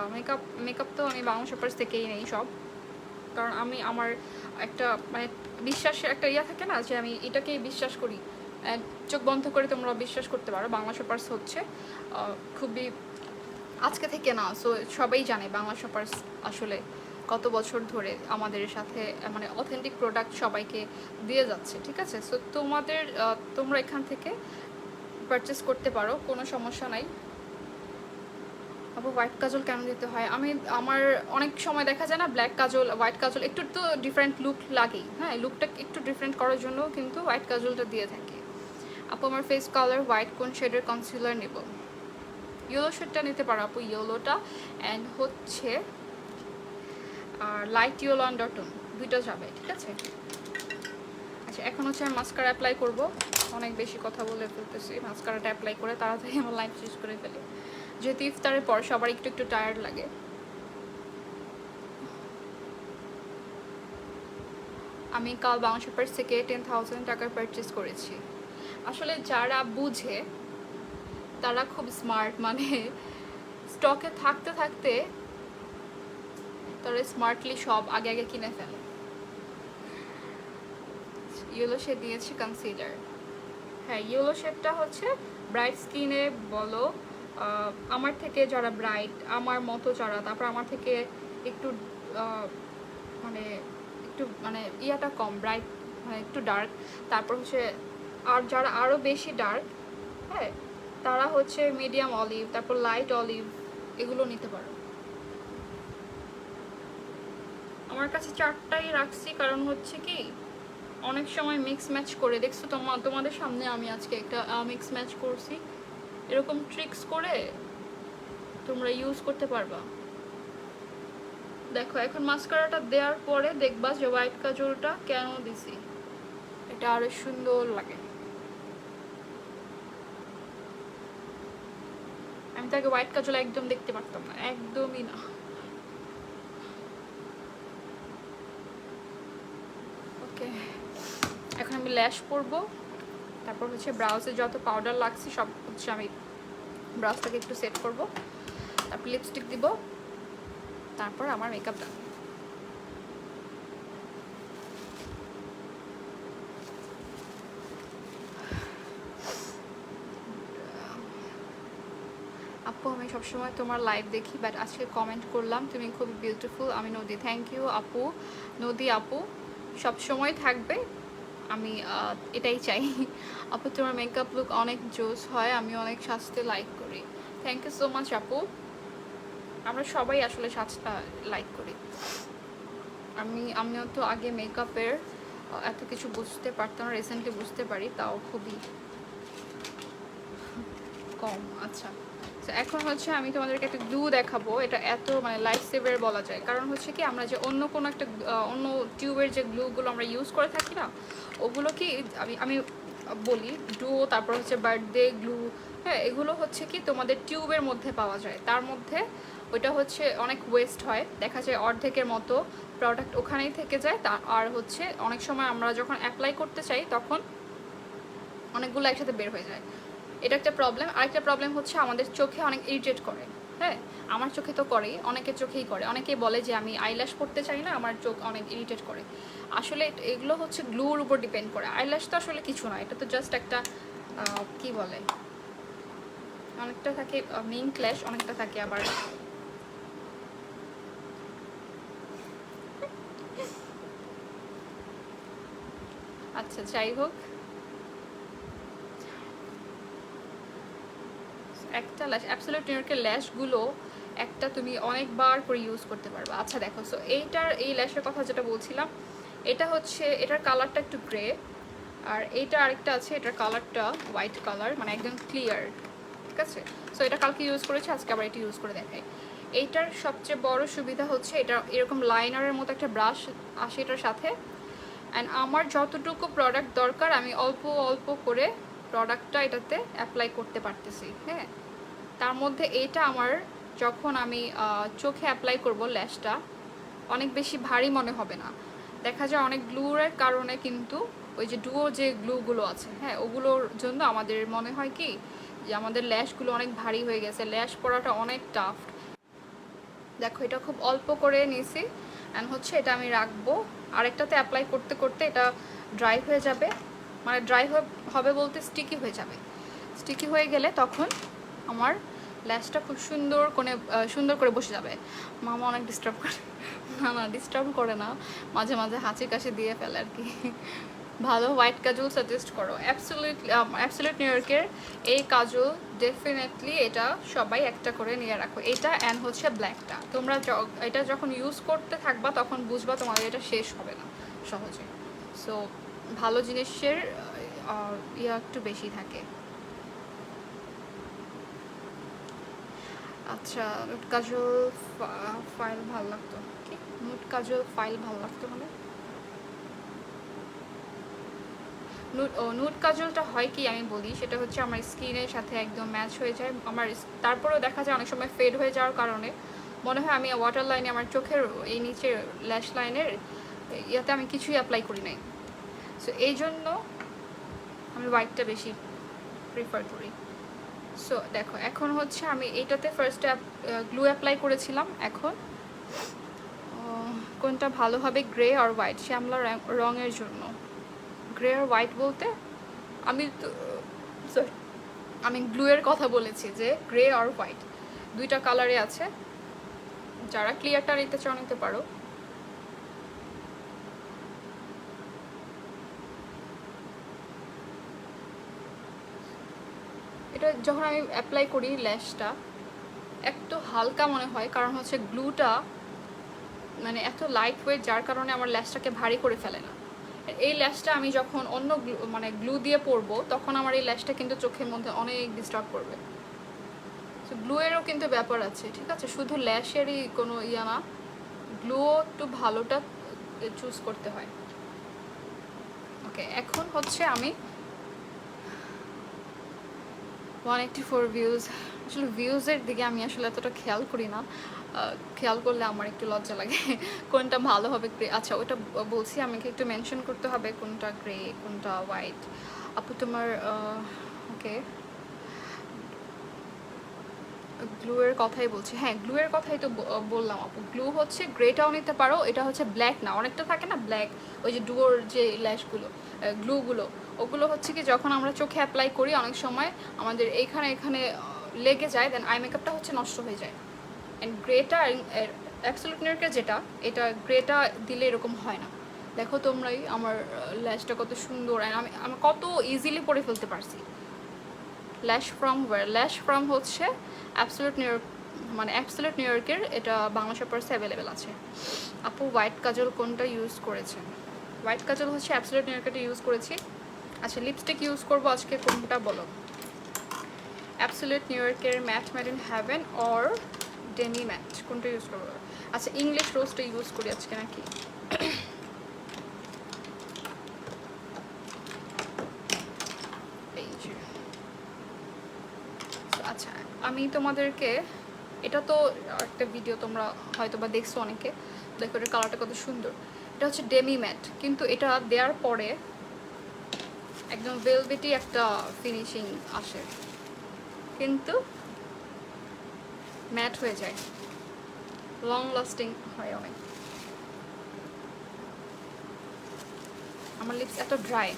মেকআপ তো আমি বাংলা শপার্স থেকেই নেই সব, কারণ আমি আমার একটা মানে বিশ্বাসের একটা ইয়া থাকে না, যে আমি এটাকেই বিশ্বাস করি। চোখ বন্ধ করে তোমরা বিশ্বাস করতে পারো, বাংলা শপার্স হচ্ছে খুবই আজকে থেকে না। সো সবাই জানে বাংলা শপার্স আসলে কত বছর ধরে আমাদের সাথে মানে অথেন্টিক প্রোডাক্ট সবাইকে দিয়ে যাচ্ছে, ঠিক আছে? সো তোমরা এখান থেকে পারচেস করতে পারো, কোনো সমস্যা নাই। আপু হোয়াইট কাজল কেন দিতে হয়? আমার অনেক সময় দেখা যায় না, ব্ল্যাক কাজল হোয়াইট কাজল একটু তো ডিফারেন্ট লুক লাগেই, হ্যাঁ লুকটা একটু ডিফারেন্ট করার জন্য কিন্তু হোয়াইট কাজলটা দিয়ে থাকি। আপু আমার ফেস কালার হোয়াইট, কোন শেডের কনসিলার নেব? ইয়েলো শেডটা নিতে পারো আপু, ইয়েলোটা অ্যান্ড হচ্ছে আর লাইট ইয়েলো আন্ডারটোন, দুইটা যাবে, ঠিক আছে? আচ্ছা এখন হচ্ছে আমি মাস্কারা অ্যাপ্লাই করব, অনেক বেশি কথা বলে ফেলতেছি। মাস্কারাটা অ্যাপ্লাই করে তাড়াতাড়ি আমার লাইফ শেষ করে ফেলি, যেহেতু ইফতারের পর সবার একটু একটু টায়ার্ড লাগে। আমি কাল বাংলা শপার্স থেকে 10,000 টাকার পারচেস করেছি। আসলে যারা বুঝে তারা খুব স্মার্ট, মানে স্টকে থাকতে থাকতে তারা স্মার্টলি সব আগে আগে কিনে ফেলে। ইয়েলো শেড দিয়েছি কনসিলার। হ্যাঁ, ইয়েলো শেডটা হচ্ছে ব্রাইট স্কিনে বলো, আমার থেকে যারা ব্রাইট, আমার মতো যারা, তারপর আমার থেকে একটু মানে একটু মানে ইয়াটা কম ব্রাইট, মানে একটু ডার্ক, তারপর হচ্ছে আর যারা আরও বেশি ডার্ক, হ্যাঁ, তারা হচ্ছে মিডিয়াম অলিভ, তারপর লাইট অলিভ, এগুলো নিতে পারো। আমার কাছে 4টাই রাখছি, কারণ হচ্ছে কি অনেক সময় মিক্স ম্যাচ করে দেখছো, তোমাদের সামনে আমি আজকে একটা মিক্স ম্যাচ করছি, এরকম ট্রিক্স করে তোমরা ইউজ করতে পারবা। দেখো এখন মাস্কারাটা দেওয়ার পরে দেখবা যে হোয়াইট কাজলটা কেন দিছি, এটা আরো সুন্দর লাগে। আমি তাকে হোয়াইট কাজল একদম দেখতে পারতাম না, একদমই না। ওকে, এখন আমি ল্যাশ পরবো, তারপর হচ্ছে ব্রাউজে যত পাউডার লাগছে সব হচ্ছে আমি ব্রাউজটাকে একটু সেট করব, তারপর লিপস্টিক দিব, তারপর আমার মেকআপ ডান। আপু আমি সবসময় তোমার লাইভ দেখি, বাট আজকে কমেন্ট করলাম তুমি খুব বিউটিফুল। আমি নদী, থ্যাংক ইউ আপু। নদী আপু সবসময় থাকবে, আমি এটাই চাই। আপু তোমার মেকআপ লুক অনেক জোস হয়, আমি অনেক সাজতে লাইক করি। থ্যাংক ইউ সো মাচ আপু। আমরা সবাই আসলে সাজটা লাইক করি। আমিও তো আগে মেকআপের এত কিছু বুঝতে পারতাম না, রিসেন্টলি বুঝতে পারি, তাও খুবই কম। আচ্ছা, তো এখন হচ্ছে আমি তোমাদেরকে একটা গ্লু দেখাবো, এটা এত মানে লাইফ সেভার বলা যায়, কারণ হচ্ছে কি আমরা যে অন্য কোনো একটা অন্য টিউবের যে গ্লুগুলো আমরা ইউজ করে থাকি না, ওগুলো কি আমি বলি ডুও, তারপর হচ্ছে বার্থডে গ্লু, হ্যাঁ, এগুলো হচ্ছে কি তোমাদের টিউবের মধ্যে পাওয়া যায়, তার মধ্যে ওইটা হচ্ছে অনেক ওয়েস্ট হয়, দেখা যায় অর্ধেকের মতো প্রোডাক্ট ওখানেই থেকে যায়। তা আর হচ্ছে অনেক সময় আমরা যখন অ্যাপ্লাই করতে চাই তখন অনেকগুলো একসাথে বের হয়ে যায়, এটা একটা প্রবলেম। আরেকটা প্রবলেম হচ্ছে আমাদের চোখে অনেক ইরিটেট করে, হ্যাঁ, আমার চোখে তো করেই, অনেকের চোখেই করে। অনেকেই বলে যে আমি আইল্যাশ পড়তে চাই না, আমার চোখ অনেক ইরিটেট করে। আসলে এগুলো হচ্ছে গ্লুর উপর ডিপেন্ড করে। আইল্যাশ তো আসলে কিছু না, এটা তো জাস্ট একটা কি বলে, অনেকটা থাকে মিন ক্ল্যাশ, অনেকটা থাকে আবার আচ্ছা যাই হোক, একটা ল্যাশ অ্যাবসলিউট নিউইয়র্কের ল্যাশগুলো একটা তুমি অনেকবার করে ইউজ করতে পারবে। আচ্ছা দেখো, সো এই ল্যাশের কথা যেটা বলছিলাম, এটা হচ্ছে এটার কালারটা একটু গ্রে, আর এইটা আরেকটা আছে, এটার কালারটা হোয়াইট কালার, মানে একদম ক্লিয়ার, ঠিক আছে। সো এটা কালকে ইউজ করেছি, আজকে আবার এটা ইউজ করে দেখাই। এইটার সবচেয়ে বড় সুবিধা হচ্ছে এটা এরকম লাইনারের মতো একটা ব্রাশ আসে এটার সাথে, অ্যান্ড আমার যতটুকু প্রোডাক্ট দরকার আমি অল্প অল্প করে প্রোডাক্টটা এটাতে অ্যাপ্লাই করতে পারতেছি, হ্যাঁ। তার মধ্যে এইটা আমার যখন আমি চোখে অ্যাপ্লাই করব ল্যাশটা, অনেক বেশি ভারী মনে হবে না। দেখা যায় অনেক গ্লুর কারণে কিন্তু ওই যে ডুও যে গ্লুগুলো আছে, হ্যাঁ, ওগুলোর জন্য আমাদের মনে হয় কি যে আমাদের ল্যাশগুলো অনেক ভারী হয়ে গেছে, ল্যাশ পরাটা অনেক টাফ। দেখো এটা খুব অল্প করে নিয়েছি, অ্যান্ড হচ্ছে এটা আমি রাখবো, আরেকটাতে অ্যাপ্লাই করতে করতে এটা ড্রাই হয়ে যাবে, মানে ড্রাই হবে বলতে স্টিকি হয়ে যাবে। স্টিকি হয়ে গেলে তখন আমার ল্যাশটা খুব সুন্দর করে বসে যাবে। মামা অনেক ডিস্টার্ব করে, না না ডিস্টার্ব করে না, মাঝে মাঝে হাঁচি কাশি দিয়ে ফেলে আর কি। ভালো হোয়াইট কাজল সাজেস্ট করো। অ্যাবসলিউট নিউইয়র্কের এই কাজল ডেফিনেটলি এটা সবাই একটা করে নিয়ে রাখো, এটা অ্যান্ড হচ্ছে ব্ল্যাকটা। তোমরা এটা যখন ইউজ করতে থাকবা তখন বুঝবা তোমাদের এটা শেষ হবে না সহজে। সো ভালো জিনিসের ইয়া একটু বেশি থাকে। আচ্ছা, নুট কাজল ফাইল ভালো লাগতো, কি নুট কাজল ফাইল ভালো লাগতো মানে নুট কাজলটা হয় কি আমি বলি, সেটা হচ্ছে আমার স্কিনের সাথে একদম ম্যাচ হয়ে যায় আমার, তারপরেও দেখা যায় অনেক সময় ফেড হয়ে যাওয়ার কারণে মনে হয় আমি ওয়াটার লাইনে আমার চোখের এই নিচের ল্যাশ লাইনের ইয়াতে আমি কিছুই অ্যাপ্লাই করি নাই। সো এই জন্য আমি হোয়াইটটা বেশি প্রিফার করি। সো দেখো এখন হচ্ছে আমি এইটাতে ফার্স্টে গ্লু অ্যাপ্লাই করেছিলাম, এখন কোনটা ভালো হবে, গ্রে আর হোয়াইট, শ্যামলা রঙের জন্য। গ্রে আর হোয়াইট বলতে আমি তো সরি, আমি গ্লুয়ের কথা বলেছি, যে গ্রে আর হোয়াইট দুইটা কালারে আছে। যারা ক্লিয়ারটা নিতে চাও নিতে পারো। এটা যখন আমি অ্যাপ্লাই করি ল্যাশটা একটু হালকা মনে হয়, কারণ হচ্ছে গ্লুটা মানে এত লাইট ওয়েট, যার কারণে আমার ল্যাশটাকে ভারী করে ফেলে না। এই ল্যাশটা আমি যখন অন্য মানে গ্লু দিয়ে পরবো তখন আমার এই ল্যাশটা কিন্তু চোখের মধ্যে অনেক ডিস্টার্ব করবে। তো গ্লুয়েরও কিন্তু ব্যাপার আছে, ঠিক আছে, শুধু ল্যাশেরই কোনো ইয়া না, গ্লুও একটু ভালোটা চুজ করতে হয়। ওকে, এখন হচ্ছে আমি 184 ভিউজ, আসলে ভিউজের দিকে আমি আসলে এতটা খেয়াল করি না, খেয়াল করলে আমার একটু লজ্জা লাগে কোনটা ভালো হবে। আচ্ছা ওটা বলছি, আমাকে একটু মেনশন করতে হবে কোনটা গ্রে কোনটা হোয়াইট। আপু তোমার ওকে গ্লুয়ের কথাই বলছি, হ্যাঁ গ্লুয়ের কথাই তো বললাম আপু। গ্লু হচ্ছে গ্রেটাও নিতে পারো, এটা হচ্ছে ব্ল্যাক না, অনেকটা থাকে না ব্ল্যাক, ওই যে ডুয়োর যে ল্যাশগুলো গ্লুগুলো, ওগুলো হচ্ছে কি যখন আমরা চোখে অ্যাপ্লাই করি অনেক সময় আমাদের এইখানে এখানে লেগে যায়, দেন আই মেকআপটা হচ্ছে নষ্ট হয়ে যায়। অ্যান্ড গ্রেটা অ্যাবসলিউট নিউইয়র্কের যেটা, এটা গ্রেটা দিলে এরকম হয় না। দেখো তোমরাই আমার ল্যাশটা কত সুন্দর, অ্যান্ড আমি কত ইজিলি পরে ফেলতে পারছি। ল্যাশ ফ্রম ওয়্যার, ল্যাশ ফ্রম হচ্ছে অ্যাবসলিউট নিউইয়র্ক, মানে অ্যাবসলিউট নিউইয়র্কের, এটা বাংলা শপার্সে অ্যাভেলেবেল আছে। আপু হোয়াইট কাজল কোনটা ইউজ করেছেন? হোয়াইট কাজল হচ্ছে অ্যাবসলিউট নিউইয়র্কেরটা ইউজ করেছি। আচ্ছা লিপস্টিক ইউজ করবো আজকে, কোনটা বলো? অ্যাবসলিউট নিউইয়র্কের matte made in heaven or demi matte, কোনটা ইউজ করবো? আচ্ছা ইংলিশ রোজটা ইউজ করি আজকে নাকি? এই যে আচ্ছা আমি তোমাদেরকে, এটা তো একটা ভিডিও তোমরা হয়তো বা দেখছো অনেকে, দেখো এটার কালারটা কত সুন্দর। এটা হচ্ছে ডেমি ম্যাট, কিন্তু এটা দেওয়ার পরে একদম ভেলভেটি একটা ফিনিশিং আসে, কিন্তু ম্যাট হয়ে যায়, লং লাস্টিং হয় অনেক। আমার লিপস এত ড্রাই।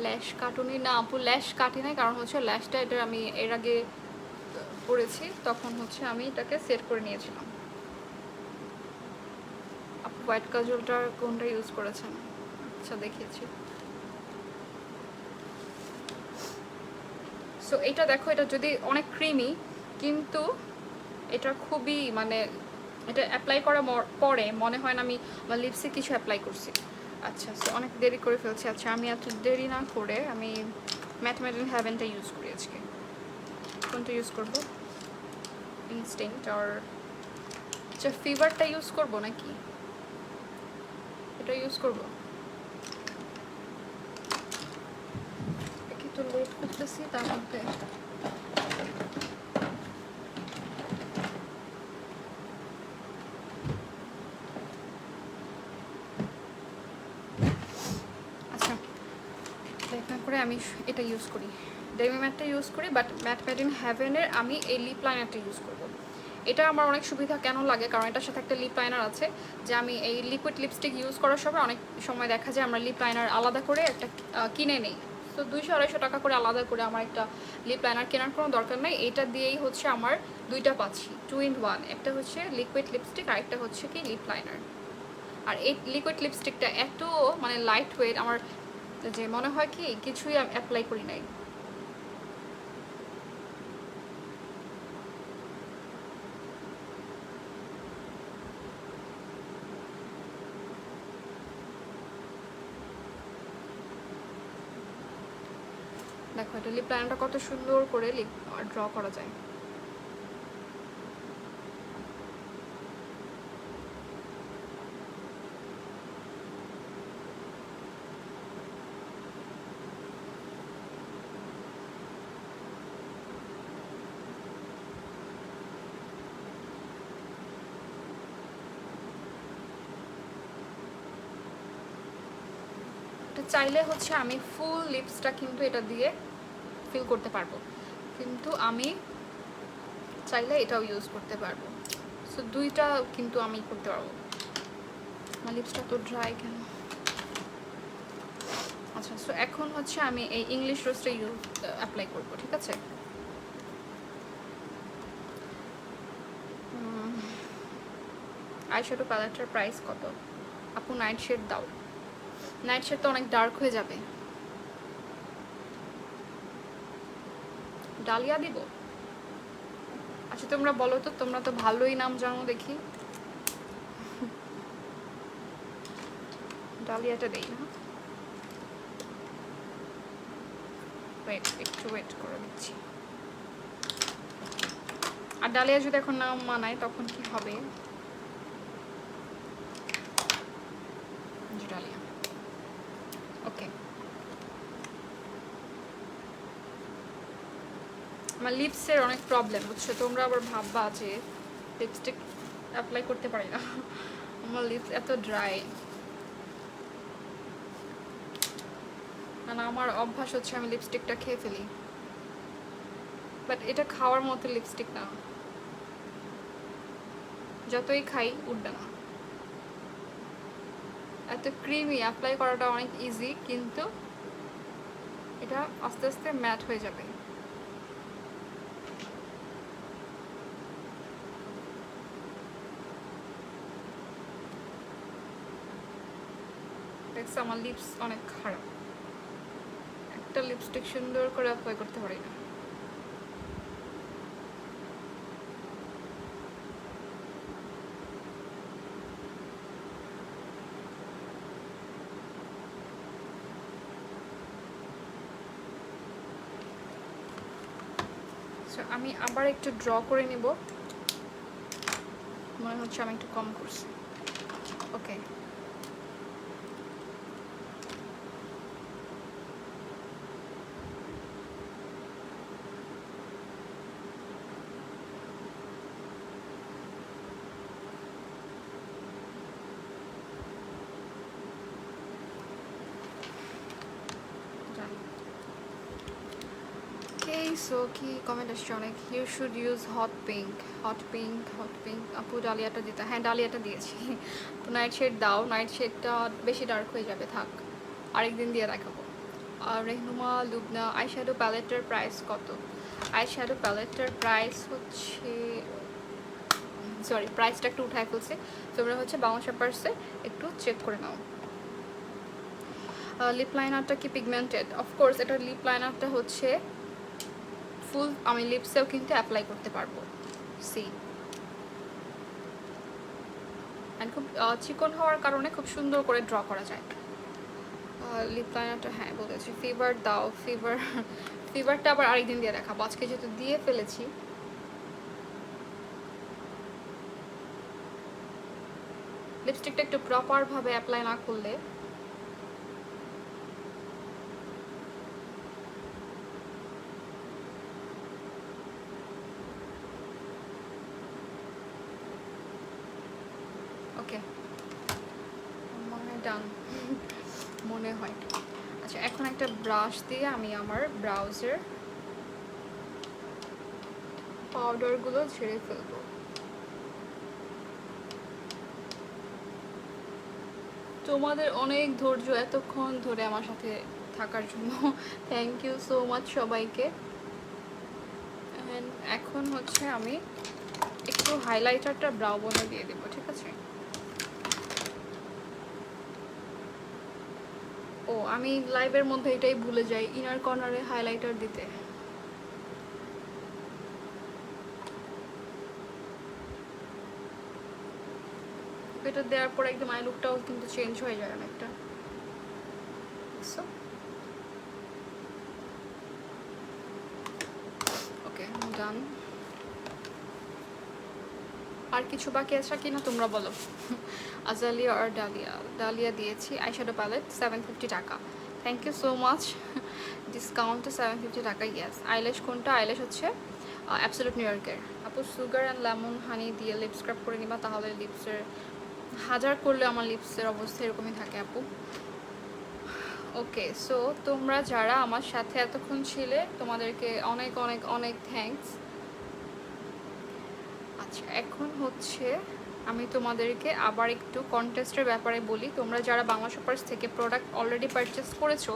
ল্যাশ কাটুনি না আপু, ল্যাশ কাটি নাই, কারণ হচ্ছে ল্যাশটা এটা আমি এর আগে করেছি, তখন হচ্ছে আমি এটাকে সেট করে নিয়েছিলাম। আপু হোয়াইট কাজলটা কোনটা ইউজ করেছেন? আচ্ছা দেখিয়েছি। সো এটা দেখো, এটা যদি অনেক ক্রিমি, কিন্তু এটা খুবই মানে এটা অ্যাপ্লাই করার পরে মনে হয় না আমি আমার লিপসে কিছু অ্যাপ্লাই করছি। আচ্ছা সো অনেক দেরি করে ফেলছি। আচ্ছা আমি এত দেরি না করে আমি ম্যাট মেড ইন হ্যাভেনটা ইউজ করি আজকে। কোনটা ইউজ করবো? ইনস্ট্যান্ট আর আচ্ছা ফিভারটা ইউজ করবো নাকি এটা ইউজ করবো? একটু লেট করতেছি তার মধ্যে। আচ্ছা দেখা করে আমি এটা ইউজ করি, ডেমি ম্যাটটা ইউজ করি, বাট ম্যাট মেড ইন হ্যাভেনের আমি এই লিপ লাইনারটা ইউজ করবো। এটা আমার অনেক সুবিধা কেন লাগে, কারণ এটার সাথে একটা লিপ লাইনার আছে, যে আমি এই লিকুইড লিপস্টিক ইউজ করার সময় অনেক সময় দেখা যায় আমরা লিপ লাইনার আলাদা করে একটা কিনে নেই, তো 200-250 টাকা করে আলাদা করে আমার একটা লিপ লাইনার কেনার কোনো দরকার নেই। এটা দিয়েই হচ্ছে আমার দুইটা পাচ্ছি, 2 in 1, একটা হচ্ছে লিকুইড লিপস্টিক আর একটা হচ্ছে কি লিপ লাইনার। আর এই লিকুইড লিপস্টিকটা এত মানে লাইট ওয়েট, আমার যে মনে হয় কি কিছুই অ্যাপ্লাই করি নাই। দেখো এটা লিপ লাইনারটা কত সুন্দর করে লিপ ড্র করা যায়। এটা চাইলে হচ্ছে আমি ফুল লিপসটা কিন্তু এটা দিয়ে ফিল করতে পারবো, কিন্তু আমি চাইলে এটাও ইউজ করতে পারবো। সো দুইটা কিন্তু আমি করতে পারবো। আমার লিপসটা তো ড্রাই কেন? আচ্ছা, সো এখন হচ্ছে আমি এই ইংলিশ রোজটা অ্যাপ্লাই করবো, ঠিক আছে? আইশ্যাডো প্যালেটটার প্রাইস কত? আপু নাইট শেড দাও। নাইট শেড তো অনেক ডার্ক হয়ে যাবে। ডালিয়া দিব? আচ্ছা তোমরা বলো তো, তোমরা তো ভালোই নাম জানো দেখি। ডালিয়াটা দেই না, ওয়েট, একটু ওয়েট করে দিচ্ছি। আর ডালিয়া যদি এখন নাম মানায় তখন কি হবে? ডালিয়া, ওকে। আমার লিপসের অনেক প্রবলেম হচ্ছে, তোমরা আবার ভাববা যে লিপস্টিক অ্যাপ্লাই করতে পারি না। আমার লিপস এত ড্রাই, কারণ আমার অভ্যাস হচ্ছে আমি লিপস্টিকটা খেয়ে ফেলি, বাট এটা খাওয়ার মতো লিপস্টিক না, যতই খাই উঠবে না। এত ক্রিমি, অ্যাপ্লাই করাটা অনেক ইজি, কিন্তু এটা আস্তে আস্তে ম্যাট হয়ে যাবে। দেখছো আমার লিপস অনেক খারাপ, একটা লিপস্টিক সুন্দর করে অ্যাপ্লাই করতে পারি না। আমি আবার একটু ড্র করে নিব, মনে হচ্ছে আমি একটু কম করছি। ওকে, সো কি কমেন্ট আসছে অনেক, you should use hot pink. Hot pink, hot pink. আপু ডালিয়াটা দিতে, হ্যাঁ ডালিয়াটা দিয়েছি। তো নাইট শেড দাও, নাইট শেডটা বেশি ডার্ক হয়ে যাবে, থাক আরেকদিন দিয়ে দেখাবো। আর রেহনুমা লুবনা, আইশ্যাডো প্যালেটের প্রাইস কত? আইশ্যাডো প্যালেটের প্রাইস হচ্ছে, সরি প্রাইসটা একটু উঠায় ফেলছে, তোমরা হচ্ছে বাংলা পার্সে একটু চেক করে নাও। লিপ লাইনারটা কি পিগমেন্টেড? অফকোর্স এটা লিপ লাইনারটা হচ্ছে ফুল, আমি লিপসেও কিন্তু অ্যাপ্লাই করতে পারবো। সি অ্যান্ড খুব চিকন হওয়ার কারণে খুব সুন্দর করে ড্র করা যায়। লিপ লাইনারটা হ্যাঁ বলেছি, ফিভার দাও। ফিভার, ফিভারটা আবার আরেকদিন দিয়ে দেখাবো, আজকে যেহেতু দিয়ে ফেলেছি। লিপস্টিকটা একটু প্রপারভাবে অ্যাপ্লাই না করলে ওকে মনে হয় ডান, মনে হয়। আচ্ছা এখন একটা ব্রাশ দিয়ে আমি আমার ব্রাউজের পাউডারগুলো ঝেড়ে ফেলবো। তোমাদের অনেক ধৈর্য এতক্ষণ ধরে আমার সাথে থাকার জন্য, থ্যাংক ইউ সো মাচ সবাইকে। এখন হচ্ছে আমি একটু হাইলাইটারটা ব্রাউ বনে দিয়ে দেবো, ঠিক আছে? ও আমি লাইভের মধ্যে এটাই ভুলে যাই, ইনার কর্নারে হাইলাইটার দিতে। এটা দেওয়ার পর একদম আই লুকটাও কিন্তু চেঞ্জ হয়ে যায় অনেকটা। ওকে ডান। আর কিছু বাকি আছে কিনা তোমরা বলো। আজালিয়া আর ডালিয়া, ডালিয়া দিয়েছি। আইশ্যাডো প্যালেট 750 টাকা, থ্যাংক ইউ সো মাচ। ডিসকাউন্টে 750 টাকা, ইয়েস। আইল্যাশ কোনটা? আইল্যাশ হচ্ছে অ্যাবসলিউট নিউ ইয়র্কের। আপু সুগার অ্যান্ড লেমন হানি দিয়ে লিপ স্ক্রাব করে নিবা, তাহলে লিপসের হাজার করলে আমার লিপসের অবস্থা এরকমই থাকে আপু। ওকে সো তোমরা যারা আমার সাথে এতক্ষণ ছিলে তোমাদেরকে অনেক অনেক অনেক থ্যাঙ্কস। আচ্ছা এখন হচ্ছে আমি তোমাদেরকে আবার একটু কন্টেস্টের ব্যাপারে বলি। তোমরা যারা বাংলা শপার্স থেকে প্রোডাক্ট অলরেডি পারচেস করেছো,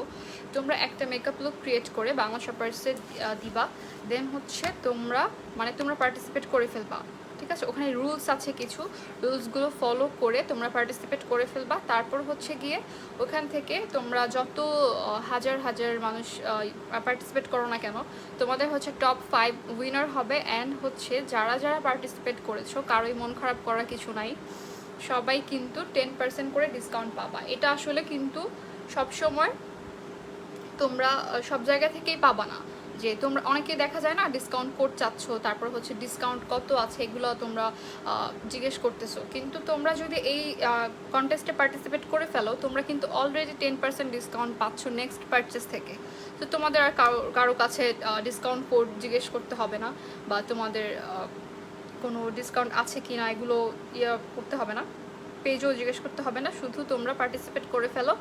তোমরা একটা মেকআপ লুক ক্রিয়েট করে বাংলা শপার্সে দিবা। দেন হচ্ছে তোমরা পার্টিসিপেট করে ফেলবা, ঠিক আছে? ওখানে রুলস আছে, কিছু রুলসগুলো ফলো করে তোমরা পার্টিসিপেট করে ফেলবা। তারপর হচ্ছে গিয়ে ওখান থেকে তোমরা যত হাজার হাজার মানুষ পার্টিসিপেট করো না কেন, তোমাদের হচ্ছে টপ 5 উইনার হবে। অ্যান্ড হচ্ছে যারা যারা পার্টিসিপেট করেছো, কারোই মন খারাপ করার কিছু নাই, সবাই কিন্তু 10% করে ডিসকাউন্ট পাবা। এটা আসলে কিন্তু সবসময় তোমরা সব জায়গা থেকেই পাবা না। যে তোমরা অনেকে দেখা যায় না ডিসকাউন্ট কোড চাচ্ছ, তারপর হচ্ছে ডিসকাউন্ট কত আছে এগুলো তোমরা জিজ্ঞেস করতেছো, কিন্তু তোমরা যদি এই কন্টেস্টে পার্টিসিপেট করে ফেলো, তোমরা কিন্তু অলরেডি 10% ডিসকাউন্ট পাচ্ছ নেক্সট পারচেস থেকে। তো তোমাদের আর কারো কাছে ডিসকাউন্ট কোড জিজ্ঞেস করতে হবে না, বা তোমাদের কোনো ডিসকাউন্ট আছে কি না এগুলো করতে হবে না, পেজও জিজ্ঞেস করতে হবে না। শুধু তোমরা পার্টিসিপেট করে ফেলো,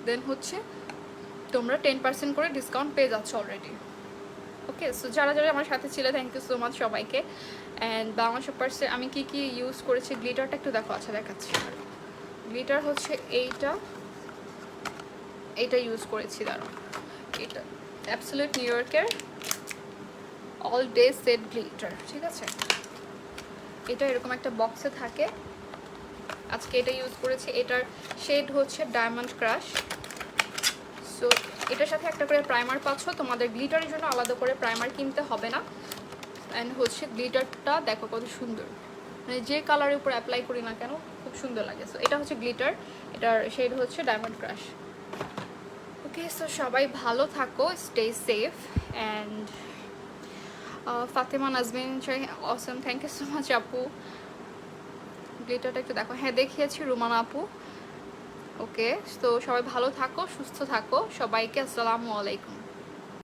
দেন হচ্ছে তোমরা 10% করে ডিসকাউন্ট পেয়ে যাচ্ছ অলরেডি। ওকে, সো যারা যারা আমার সাথে ছিল, থ্যাংক ইউ সো মাচ সবাইকে। অ্যান্ড বাংলা শপার্সে আমি কি কি ইউজ করেছি, গ্লিটারটা একটু দেখো। আচ্ছা, দেখাচ্ছি। গ্লিটার হচ্ছে এইটা ইউজ করেছি। দাঁড়াও, এটা অ্যাবসলিউট নিউ ইয়র্কের অল ডে সেট গ্লিটার, ঠিক আছে? এটা এরকম একটা বক্সে থাকে। আজকে এটা ইউজ করেছি। এটার শেড হচ্ছে ডায়মন্ড ক্রাশ। সো এটার সাথে একটা করে প্রাইমার পাচ্ছ। তোমাদের গ্লিটারের জন্য আলাদা করে প্রাইমার কিনতে হবে না। অ্যান্ড হচ্ছে গ্লিটারটা দেখো কত সুন্দর, মানে যে কালারের উপর অ্যাপ্লাই করি না কেন খুব সুন্দর লাগে। সো এটা হচ্ছে গ্লিটার, এটার শেড হচ্ছে ডায়মন্ড ক্রাশ। ওকে, সো সবাই ভালো থাকো, stay safe. And Fatema Nazmin awesome, thank you so much আপু। গ্লিটারটা একটু দেখো। হ্যাঁ, দেখিয়েছি রুমানা আপু। ওকে, তো সবাই ভালো থাকো, সুস্থ থাকো। সবাইকে আসসালামু আলাইকুম।